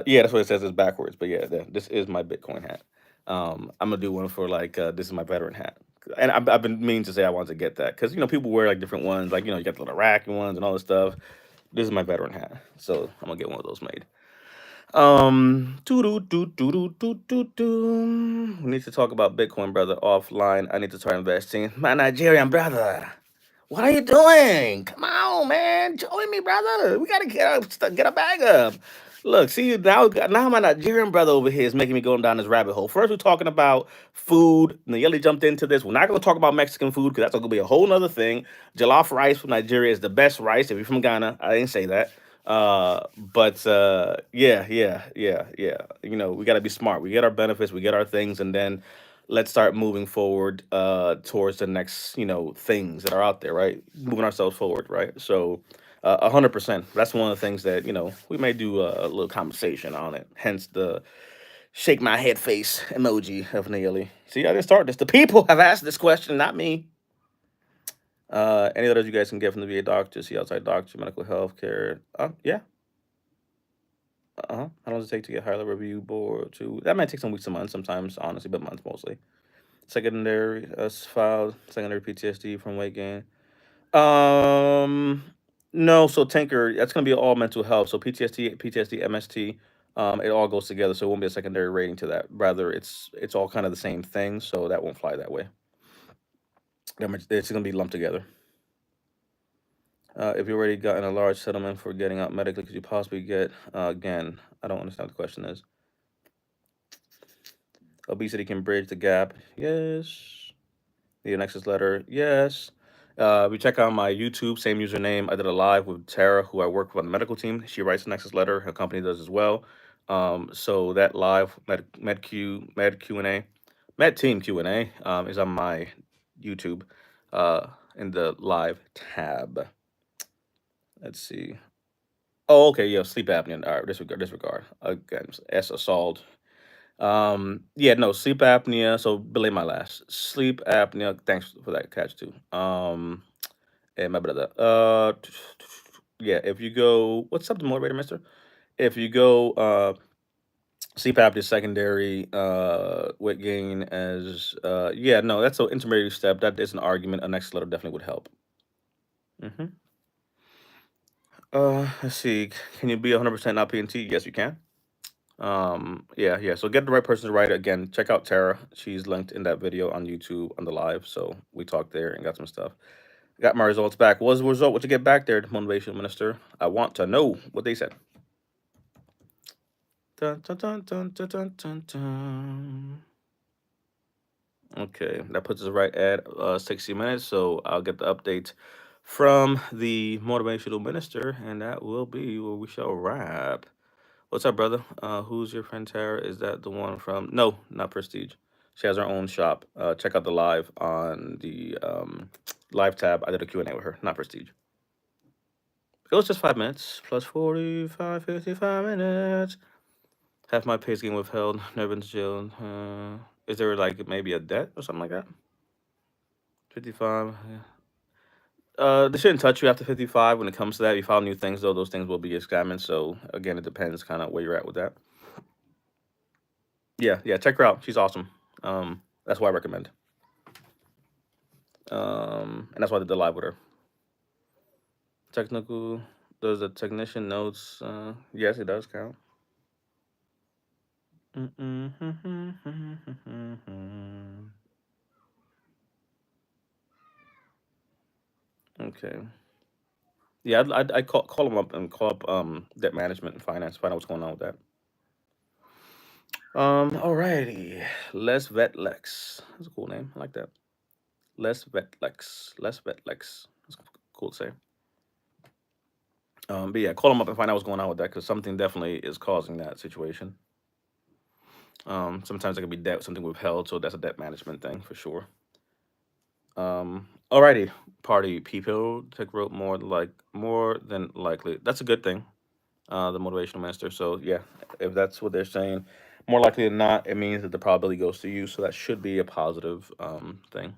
Yeah, that's what it says. It's backwards, but yeah, this is my Bitcoin hat. I'm gonna do one for like this is my veteran hat, and I've been meaning to say I wanted to get that because people wear like different ones, like you got the little rack ones and all this stuff. This is my veteran hat, so I'm gonna get one of those made. Doo doo doo doo doo doo doo doo. We need to talk about Bitcoin, brother, offline. I need to start investing. My Nigerian brother. What are you doing? Come on, man. Join me, brother. We gotta get a bag up. Look, see now my Nigerian brother over here is making me go down this rabbit hole. First, we're talking about food. Nayeli jumped into this. We're not gonna talk about Mexican food because that's gonna be a whole nother thing. Jollof rice from Nigeria is the best rice. If you're from Ghana, I didn't say that. But yeah. We gotta be smart. We get our benefits, we get our things, and then let's start moving forward towards the next things that are out there, right? Moving ourselves forward, right? So 100%, that's one of the things that we may do a little conversation on it, hence the shake my head face emoji of Neely. See, I didn't start this. The people have asked this question, not me. Any letters you guys can get from the VA doctor, see outside doctor, medical health care. Yeah. How long does it take to get higher level review board to that might take some weeks to months sometimes, honestly, but months mostly. Secondary filed secondary PTSD from weight gain. Um, no, so Tinker, that's gonna be all mental health. So PTSD, MST, it all goes together. So it won't be a secondary rating to that. Rather, it's all kind of the same thing. So that won't fly that way. It's gonna be lumped together. If you already gotten a large settlement for getting out medically, could you possibly get again? I don't understand what the question is. Obesity can bridge the gap. Yes. The Nexus letter. Yes. We check out my YouTube, same username. I did a live with Tara, who I work with on the medical team. She writes the Nexus letter. Her company does as well. So that live med Q&A, med team Q&A is on my YouTube in the live tab. Let's see. Oh, okay. Yeah, sleep apnea. All right, disregard. Again, S assault. Yeah, no, sleep apnea. So belay my last. Sleep apnea. Thanks for that catch too. And my brother. Yeah, if you go, what's up, the motivator, mister? If you go, sleep apnea secondary, weight gain as, yeah, no, that's an intermediate step. That is an argument. A next letter definitely would help. Mm-hmm. Let's see. Can you be 100% not P&T? Yes, you can. Yeah. So get the right person to write it. Again, check out Tara. She's linked in that video on YouTube on the live. So we talked there and got some stuff. Got my results back. What was the result? What you get back there, the motivational minister? I want to know what they said. Dun, dun, dun, dun, dun, dun, dun, dun. Okay, that puts us right at 60 minutes. So I'll get the update from the motivational minister, and that will be where we shall wrap. What's up, brother? Who's your friend Tara? Is that the one from? No, not Prestige. She has her own shop. Check out the live on the live tab. I did a Q&A with her, not Prestige. It was just 5 minutes plus 45, 55 minutes. Half my pay's getting withheld. Never been to jail. Is there like maybe a debt or something like that? 55. Yeah. They shouldn't touch you after 55 when it comes to that. If you file new things, though, those things will be examined. So, again, it depends kind of where you're at with that. Yeah, yeah, check her out. She's awesome. That's why I recommend. And that's why I did the live with her. Technical, does the technician notes? Yes, it does count. Okay. Yeah, I'd call them up and call up debt management and finance, find out what's going on with that. Alrighty. Les Vet Lex. That's a cool name. I like that. Les Vet Lex. Les Vet Lex. That's cool to say. But yeah, call them up and find out what's going on with that because something definitely is causing that situation. Sometimes it could be debt, something withheld, so that's a debt management thing for sure. Alrighty, party people. Tech wrote more than likely. That's a good thing. The motivational minister. So yeah, if that's what they're saying, more likely than not, it means that the probability goes to you. So that should be a positive thing.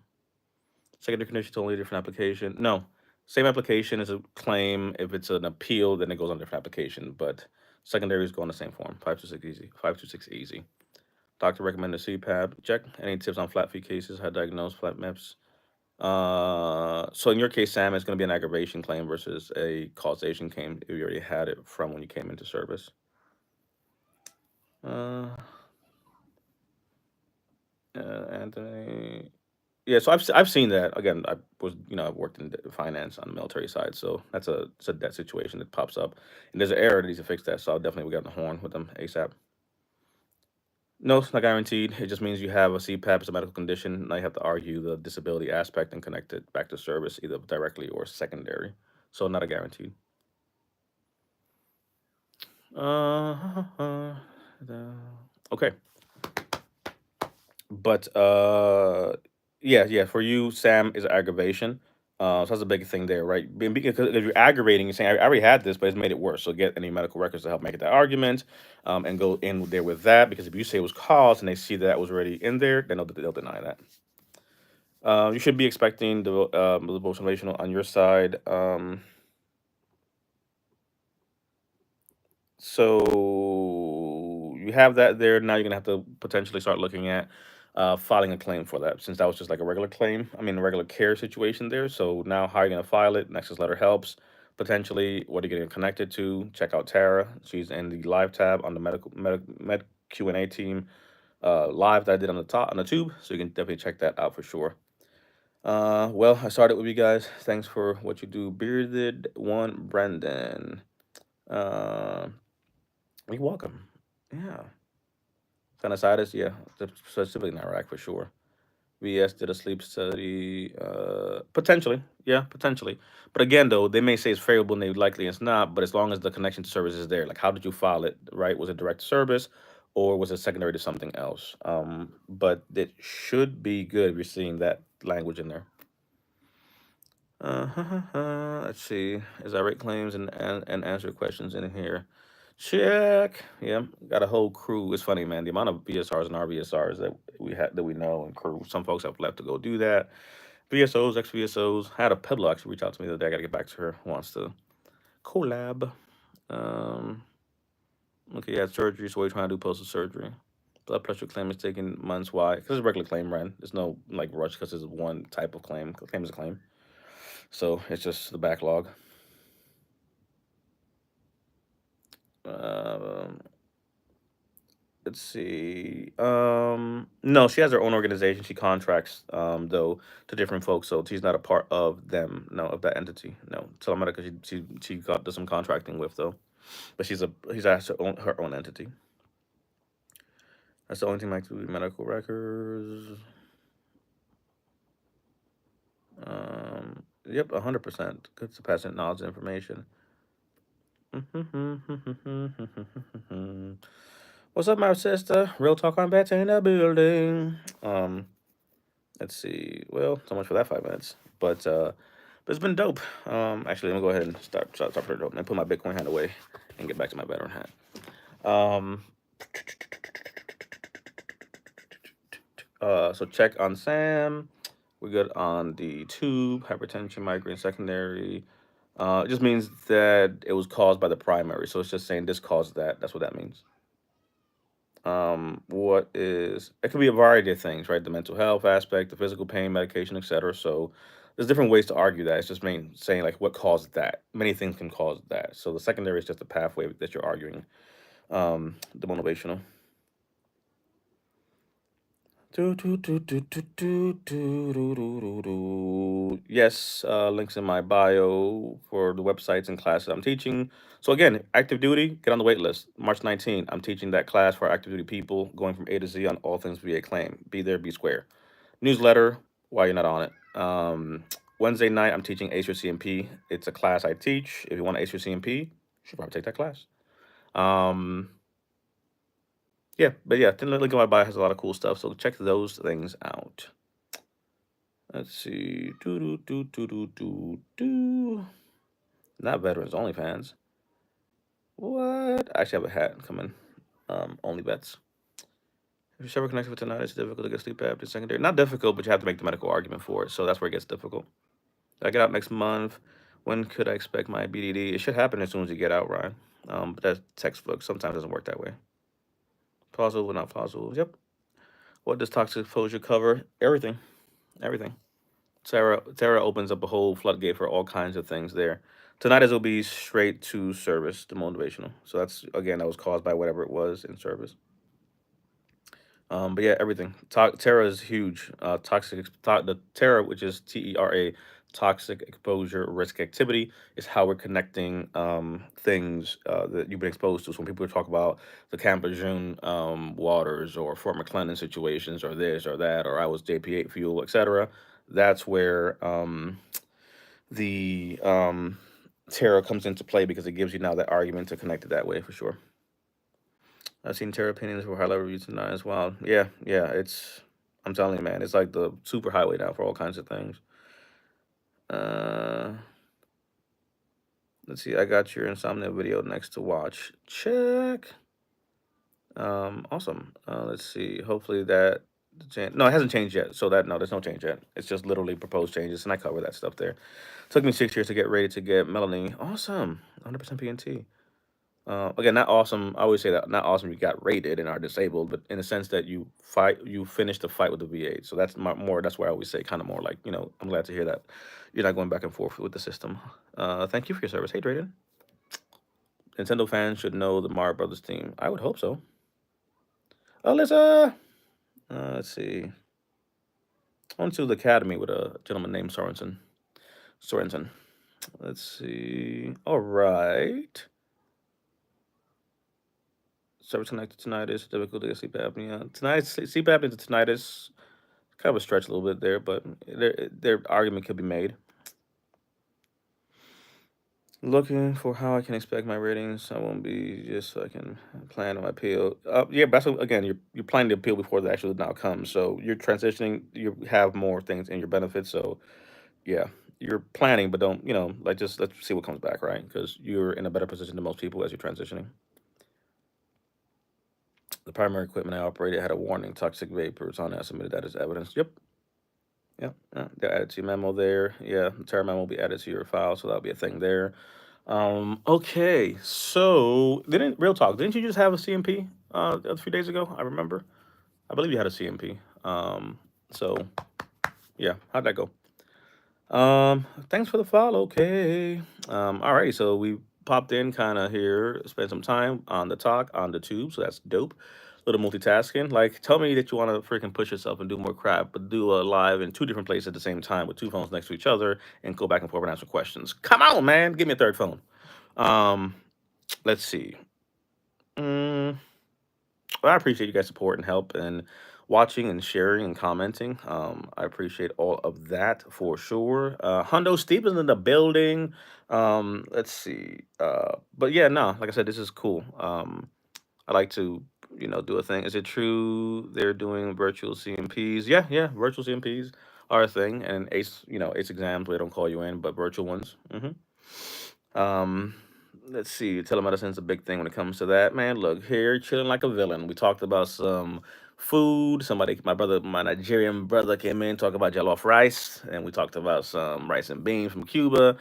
Secondary condition, totally different application. No, same application as a claim. If it's an appeal, then it goes on a different application. But secondaries go on the same form. 526 easy. 526 easy. Doctor recommended CPAP. Check. Any tips on flat fee cases? How to diagnose flat MIPS? So in your case, Sam, it's going to be an aggravation claim versus a causation claim if you already had it from when you came into service. Uh, Anthony. Yeah, so I've seen that again. I was I've worked in finance on the military side, so it's a debt situation that pops up, and there's an error that needs to fix that. So I'll definitely get on the horn with them ASAP. No, it's not guaranteed. It just means you have a CPAP, it's a medical condition. Now you have to argue the disability aspect and connect it back to service, either directly or secondary. So not a guaranteed. Okay. But yeah, for you, Sam is aggravation. So that's a big thing there, right? Because if you're aggravating, you're saying I already had this, but it's made it worse. So get any medical records to help make that argument, and go in there with that. Because if you say it was caused and they see that was already in there, then they'll deny that. You should be expecting the motivational on your side. So you have that there. Now you're gonna have to potentially start looking at filing a claim for that, since that was just like a regular claim. I mean, a regular care situation there. So now, how are you gonna file it? Nexus letter helps. Potentially, what are you getting connected to? Check out Tara. She's in the live tab on the med Q&A team live that I did on the top on the tube. So you can definitely check that out for sure. Well, I started with you guys. Thanks for what you do, Bearded One Brendan. Uh, you're welcome. Yeah. Sinusitis, yeah, specifically in Iraq for sure. VS did a sleep study, potentially, yeah, potentially. But again, though, they may say it's favorable and they likely it's not. But as long as the connection to service is there, like how did you file it, right? Was it direct to service, or was it secondary to something else? But it should be good if you're seeing that language in there. Let's see. Is I rate claims and answer questions in here? Check. Yeah, got a whole crew. It's funny, man. The amount of BSRs and RVSRs that we know and crew. Some folks have left to go do that. VSOs, ex VSOs. I had a peddler actually reach out to me the other day. I got to get back to her. Wants to collab. Um. Okay, yeah, surgery. So what are you trying to do post surgery? Blood pressure claim is taking months. Why? Because it's a regular claim, Ren. There's no like rush because it's one type of claim. Claim is a claim. So it's just the backlog. Um, let's see. No, she has her own organization. She contracts, though, to different folks, so she's not a part of them. No, of that entity. No, Telemedica. She does some contracting with though, but she's her own entity. That's the only thing I do. Medical records. Yep, 100%. Good to pass in knowledge and information. What's up, my sister? Real talk on bets in the building. Let's see. Well, so much for that 5 minutes. But it's been dope. Actually, let me go ahead and stop for dope and put my Bitcoin hand away and get back to my veteran hat. Um, so check on Sam. We're good on the tube, hypertension, migraine, secondary. It just means that it was caused by the primary. So it's just saying this caused that. That's what that means. What is it could be a variety of things, right? The mental health aspect, the physical pain, medication, etc. So there's different ways to argue that. It's just saying like what caused that. Many things can cause that. So the secondary is just a pathway that you're arguing. The motivational. Yes, links in my bio for the websites and classes I'm teaching. So again, active duty, get on the wait list. March 19th, I'm teaching that class for active duty people, going from A to Z on all things VA claim. Be there, be square. Newsletter, while you're not on it. Wednesday night, I'm teaching ACE or C&P. It's a class I teach. If you want ACE or C&P, you should probably take that class. Yeah, but yeah, the link in my bio has a lot of cool stuff, so check those things out. Let's see. Not veterans, only fans. What? I actually have a hat coming. Only vets. If you're ever connected with tonight, it's difficult to get sleep after secondary. Not difficult, but you have to make the medical argument for it. So that's where it gets difficult. I get out next month. When could I expect my BDD? It should happen as soon as you get out, Ryan. But that textbook sometimes doesn't work that way. Plausible, not plausible. Yep. What does toxic exposure cover? Everything. Everything. Terra opens up a whole floodgate for all kinds of things there. Tonight will be straight to service, the motivational. So that's again that was caused by whatever it was in service. But yeah, everything. Terra is huge. The Terra, which is TERA, toxic exposure risk activity, is how we're connecting things that you've been exposed to. So when people talk about the Camp Lejeune waters or Fort McClellan situations or this or that, or I was JP8 fuel, etc., that's where the Terra comes into play because it gives you now that argument to connect it that way for sure. I've seen Terra opinions for high level reviews tonight as well. Yeah, yeah, I'm telling you, man, it's like the super highway now for all kinds of things. Uh, let's see, I got your insomnia video next to watch. Check. Awesome. Let's see. Hopefully that no, it hasn't changed yet. So that no, there's no change yet. It's just literally proposed changes, and I cover that stuff there. Took me 6 years to get ready to get Melanie. Awesome, 100% PNT. Again, not awesome. I always say that not awesome. You got rated and are disabled, but in the sense that you finished the fight with the VA. So that's more. That's why I always say kind of more like I'm glad to hear that you're not going back and forth with the system. Thank you for your service. Hey, Drayden. Nintendo fans should know the Mario Brothers team. I would hope so. Alyssa. Let's see. I went to the academy with a gentleman named Sorensen. Sorensen. Let's see. All right. Service connected tinnitus, difficulty of sleep apnea. Sleep apnea to tinnitus, kind of a stretch a little bit there, but their argument could be made. Looking for how I can expect my ratings. I won't be just so I can plan on my appeal. Yeah, but that's again, you're planning to appeal before the actual now comes. So you're transitioning. You have more things in your benefits. So yeah, you're planning, but don't like just let's see what comes back, right? Because you're in a better position than most people as you're transitioning. The primary equipment I operated had a warning, toxic vapors on it. I submitted that as evidence. Yep. Yep. They'll add it to your memo there. Yeah, the term memo will be added to your file, so that'll be a thing there. Okay. So real talk, didn't you just have a CMP a few days ago? I remember. I believe you had a CMP. So yeah, how'd that go? Thanks for the follow. Okay. Alrighty, so we popped in kind of here, spent some time on the talk on the tube, so that's dope. Little multitasking. Like, tell me that you want to freaking push yourself and do more crap, but do a live in two different places at the same time with two phones next to each other and go back and forth and answer questions. Come on, man. Give me a third phone. Um, let's see. Mm, well, I appreciate you guys' support and help and watching and sharing and commenting. I appreciate all of that for sure. Hundo Stevens in the building. Let's see. But yeah, no, like I said, this is cool. I like to, do a thing. Is it true they're doing virtual C&Ps? Yeah, yeah, virtual C&Ps are a thing, and ACE exams where they don't call you in, but virtual ones. Um, let's see. Telemedicine's a big thing when it comes to that. Man, look here, chilling like a villain. We talked about some food. My Nigerian brother came in, talked about jollof rice, and we talked about some rice and beans from Cuba.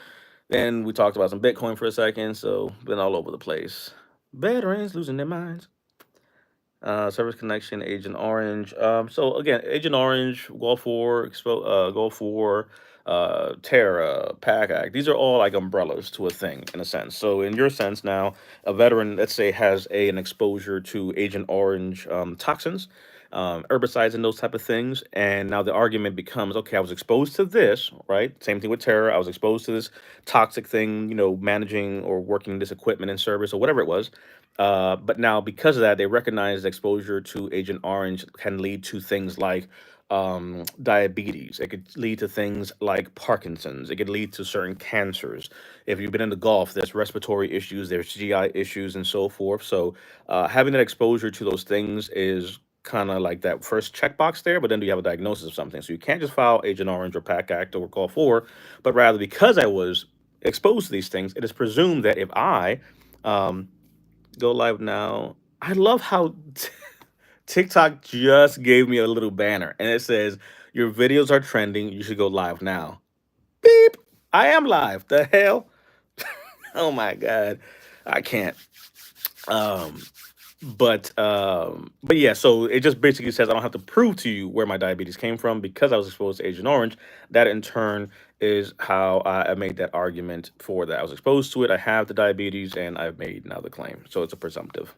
Then we talked about some Bitcoin for a second. So been all over the place. Veterans losing their minds. Service connection, Agent Orange. So again, Agent Orange, Gulf War, Terra, PAC Act. These are all like umbrellas to a thing in a sense. So in your sense now, a veteran, let's say, has an exposure to Agent Orange toxins, herbicides, and those type of things. And now the argument becomes, okay, I was exposed to this, right? Same thing with Terra. I was exposed to this toxic thing, managing or working this equipment and service or whatever it was. But now, because of that, they recognize exposure to Agent Orange can lead to things like diabetes. It could lead to things like Parkinson's. It could lead to certain cancers. If you've been in the Gulf, there's respiratory issues, there's GI issues, and so forth. So, having that exposure to those things is kind of like that first checkbox there, but then do you have a diagnosis of something? So you can't just file Agent Orange or PAC Act or call for, but rather because I was exposed to these things, it is presumed that if I um, go live now. I love how TikTok just gave me a little banner and it says, your videos are trending. You should go live now. Beep. I am live. The hell? Oh my God. I can't. Um, but yeah, so it just basically says I don't have to prove to you where my diabetes came from because I was exposed to Agent Orange. That in turn is how I made that argument for that. I was exposed to it. I have the diabetes and I've made now the claim. So it's a presumptive.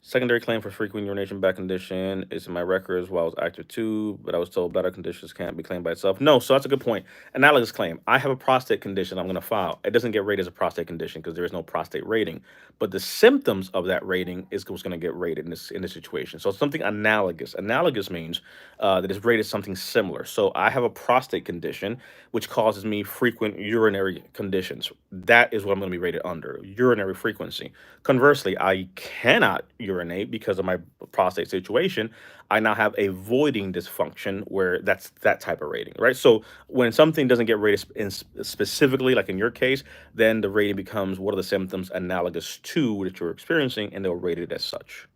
Secondary claim for frequent urination back condition is in my records while I was active too, but I was told better conditions can't be claimed by itself. No, so that's a good point. Analogous claim. I have a prostate condition I'm going to file. It doesn't get rated as a prostate condition because there is no prostate rating, but the symptoms of that rating is what's going to get rated in this situation. So something analogous. Analogous means that it's rated something similar. So I have a prostate condition which causes me frequent urinary conditions. That is what I'm going to be rated under, urinary frequency. Conversely, I cannot urinate because of my prostate situation. I now have a voiding dysfunction where that's that type of rating, right? So when something doesn't get rated specifically, like in your case, then the rating becomes what are the symptoms analogous to that you're experiencing, and they'll rate it as such.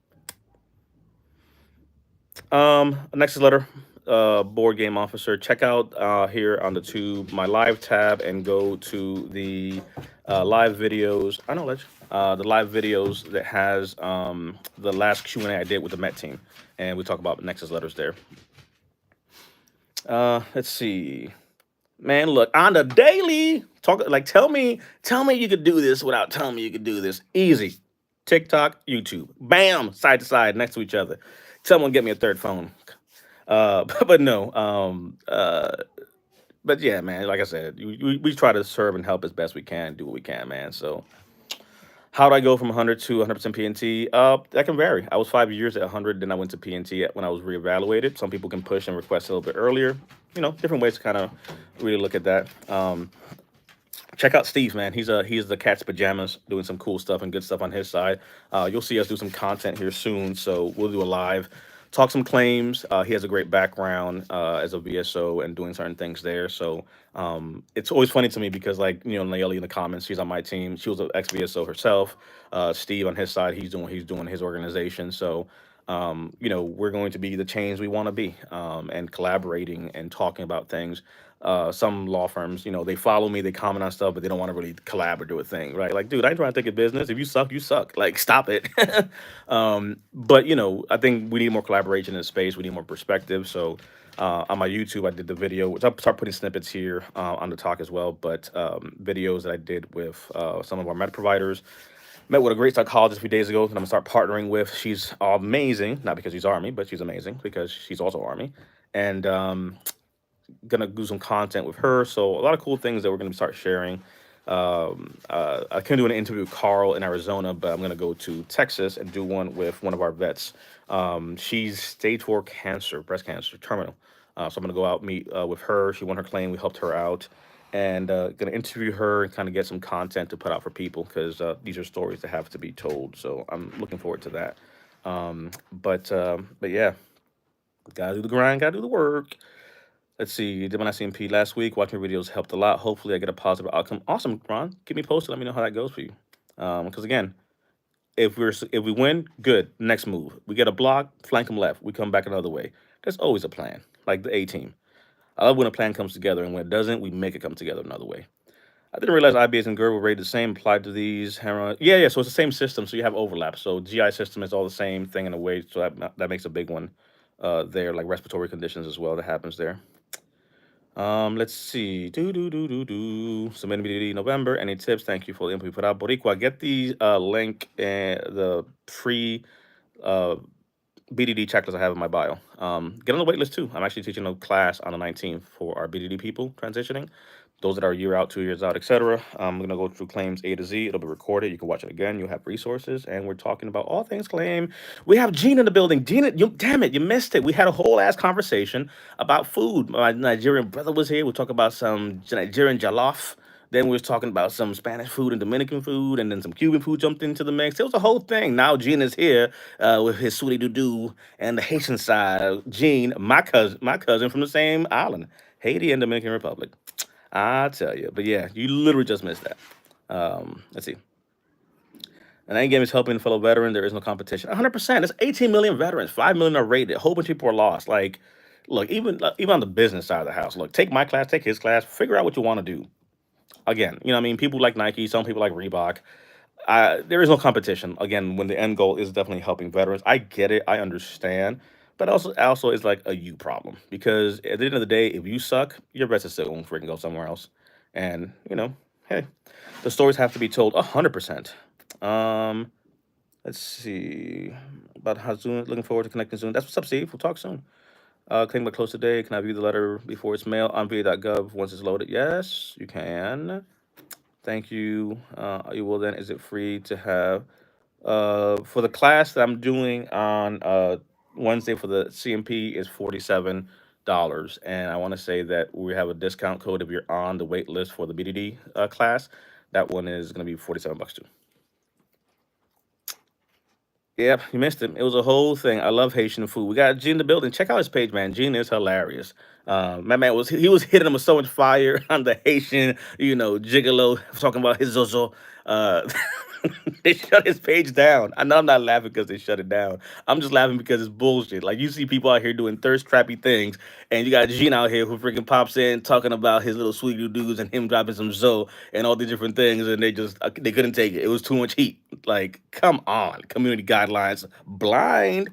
Next letter, board game officer. Check out here on the tube my live tab and go to the live videos. I know, the live videos that has the last Q&A I did with the Met team, and we talk about Nexus letters there. Let's see. Man, look, on the daily, tell me you could do this without telling me you could do this. Easy. TikTok, YouTube. Bam, side to side, next to each other. Someone get me a third phone. But no. But yeah, man, like I said, we try to serve and help as best we can, do what we can, man. So how do I go from 100 to 100% PNT? That can vary. I was 5 years at 100, then I went to PNT when I was reevaluated. Some people can push and request a little bit earlier. Different ways to kind of really look at that. Check out Steve, man. He's the cat's pajamas, doing some cool stuff and good stuff on his side. You'll see us do some content here soon, so we'll do a live, talk some claims. He has a great background as a VSO and doing certain things there. So it's always funny to me because, like, Nayeli in the comments, she's on my team. She was an ex VSO herself. Steve on his side, he's doing his organization. So we're going to be the change we want to be, and collaborating and talking about things. Some law firms, they follow me, they comment on stuff, but they don't want to really collab or do a thing, right? Like, dude, I ain't trying to take a business. If you suck, you suck. Like, stop it. But I think we need more collaboration in the space. We need more perspective. So on my YouTube, I did the video, which I'll start putting snippets here on the talk as well, but videos that I did with some of our med providers. Met with a great psychologist a few days ago that I'm gonna start partnering with. She's amazing, not because she's Army, but she's amazing because she's also Army. And gonna do some content with her. So a lot of cool things that we're gonna start sharing. I can do an interview with Carl in Arizona, but I'm gonna go to Texas and do one with one of our vets. She's stage 4 cancer, breast cancer, terminal. So I'm gonna go out meet with her. She won her claim. We helped her out. and gonna interview her and kind of get some content to put out for people because these are stories that have to be told. So I'm looking forward to that. But yeah, gotta do the grind, gotta do the work. Let's see. Did my C&P last week. Watching videos helped a lot. Hopefully, I get a positive outcome. Awesome, Ron. Keep me posted. Let me know how that goes for you. Because again, if we win, good. Next move. We get a block, flank them left. We come back another way. There's always a plan, like the A team. I love when a plan comes together, and when it doesn't, we make it come together another way. I didn't realize IBS and GERD were rated the same. Applied to these. Yeah. So it's the same system. So you have overlap. So GI system is all the same thing in a way. So that makes a big one there, like respiratory conditions as well. That happens there. Let's see. Submit BDD November. Any tips? Thank you for the input you put out. Boricua, get the link and the free uh, BDD checklist I have in my bio. Get on the wait list too. I'm actually teaching a class on the 19th for our BDD people transitioning, those that are a year out, 2 years out, etc. I'm going to go through claims A to Z. It'll be recorded. You can watch it again. You'll have resources. And we're talking about all things claim. We have Gene in the building. Gene, damn it, you missed it. We had a whole ass conversation about food. My Nigerian brother was here. We talked about some Nigerian jollof. Then we was talking about some Spanish food and Dominican food, and then some Cuban food jumped into the mix. It was a whole thing. Now Gene is here with his sweetie doo doo and the Haitian side. Gene, my cousin from the same island, Haiti and Dominican Republic. I tell you, but yeah, you literally just missed that. Let's see. And that game is helping fellow veteran. There is no competition. 100%. There's 18 million veterans. 5 million are rated. A whole bunch of people are lost. Like, look, even on the business side of the house, look, take my class, take his class, figure out what you want to do. Again, you know what I mean? People like Nike, some people like Reebok. There is no competition. Again, when the end goal is definitely helping veterans, I get it, I understand, but also it's like a you problem because at the end of the day, if you suck, your best is still going to freaking go somewhere else. And hey, the stories have to be told 100%. Um, let's see about how soon. Looking forward to connecting soon. That's what's up, Steve. We'll talk soon. Claim by close today. Can I view the letter before it's mailed on va.gov once it's loaded? Yes, you can. Thank you. You will then. Is it free to have? For the class that I'm doing on Wednesday for the C&P is $47, and I want to say that we have a discount code if you're on the wait list for the BDD class. That one is going to be $47 too. Yep, you missed it. It was a whole thing. I love Haitian food. We got Gene in the building. Check out his page, man. Gene is hilarious. My man was hitting him with so much fire on the Haitian, gigolo, talking about his zozo. Uh, they shut his page down. I know I'm not laughing because they shut it down. I'm just laughing because it's bullshit. Like you see people out here doing thirst trappy things, and you got Gene out here who freaking pops in talking about his little sweet dudes and him dropping some Zoe and all these different things, and they couldn't take it. It was too much heat. Like, come on, community guidelines, blind.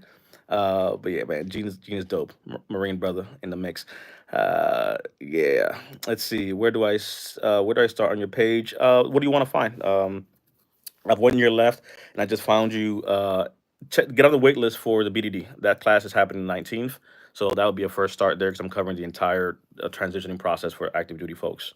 But yeah, man, Gene is dope. Marine brother in the mix. Yeah. Let's see. Where do I start on your page? What do you want to find? I have 1 year left, and I just found you. Get on the wait list for the BDD. That class is happening the 19th, so that would be a first start there because I'm covering the entire transitioning process for active duty folks.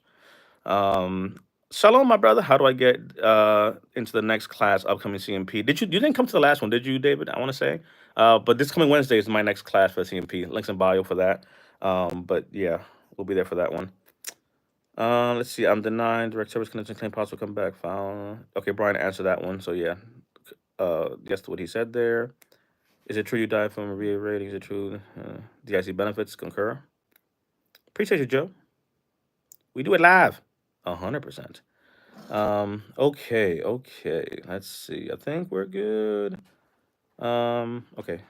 Um, Shalom, my brother. How do I get into the next class, upcoming C&P? You didn't come to the last one, did you, David? I want to say. But this coming Wednesday is my next class for C&P. Links in bio for that. But yeah, we'll be there for that one. Let's see. I'm denied. Direct service connection claim possible come back. Found. Okay, Brian answered that one. So yeah. Guess what he said there. Is it true you died from a VA rating? Is it true? DIC benefits concur. Appreciate you, Joe. We do it live. 100%. Okay. Let's see. I think we're good. Okay.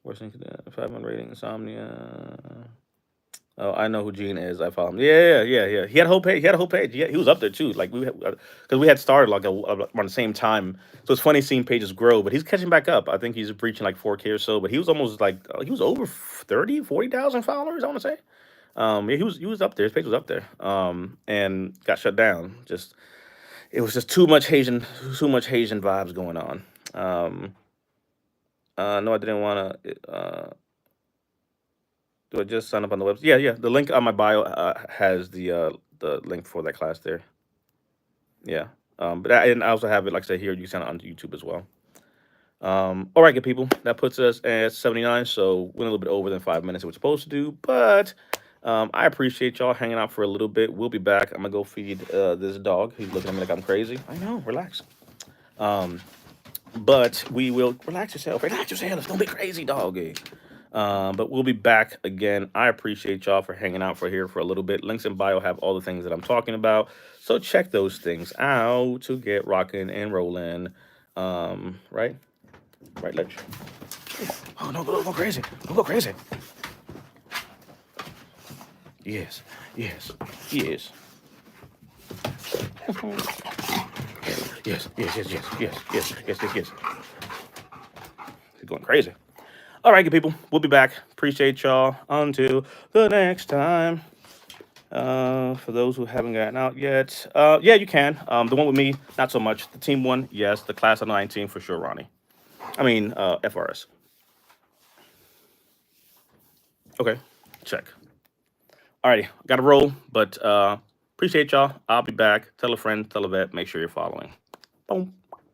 Worsening 5-1 rating, insomnia. Oh, I know who Gene is. I follow him. Yeah. He had a whole page. He had a whole page. He was up there too. Like because we had started like around the same time. So it's funny seeing pages grow, but he's catching back up. I think he's reaching like 4K or so. But he was almost like he was over 40,000 followers. I want to say. Yeah, he was up there. His page was up there. And got shut down. It was just too much Haitian vibes going on. No, I didn't want to. Do I just sign up on the website? Yeah. The link on my bio has the link for that class there. Yeah. And I also have it, like I said, here. You can sign it on YouTube as well. All right, good people. That puts us at 79. So we're a little bit over than 5 minutes that we're supposed to do, but I appreciate y'all hanging out for a little bit. We'll be back. I'm gonna go feed this dog. He's looking at me like I'm crazy. I know. Relax. But we will relax yourself. Relax yourself. Don't be crazy, doggy. But we'll be back again. I appreciate y'all for hanging out for a little bit. Links in bio have all the things that I'm talking about. So check those things out to get rocking and rolling. Right? Right, Ledge? Oh, no, don't go crazy. Don't go crazy. Yes, yes, yes. Yes, yes, yes, yes, yes, yes, yes, yes, yes. He's going crazy. All right, good people. We'll be back. Appreciate y'all. Until the next time. For those who haven't gotten out yet, yeah, you can. The one with me, not so much. The team one, yes. The class of 19 for sure, Ronnie. I mean, FRS. Okay, check. Alrighty, got to roll, but appreciate y'all. I'll be back. Tell a friend, tell a vet. Make sure you're following. Boom.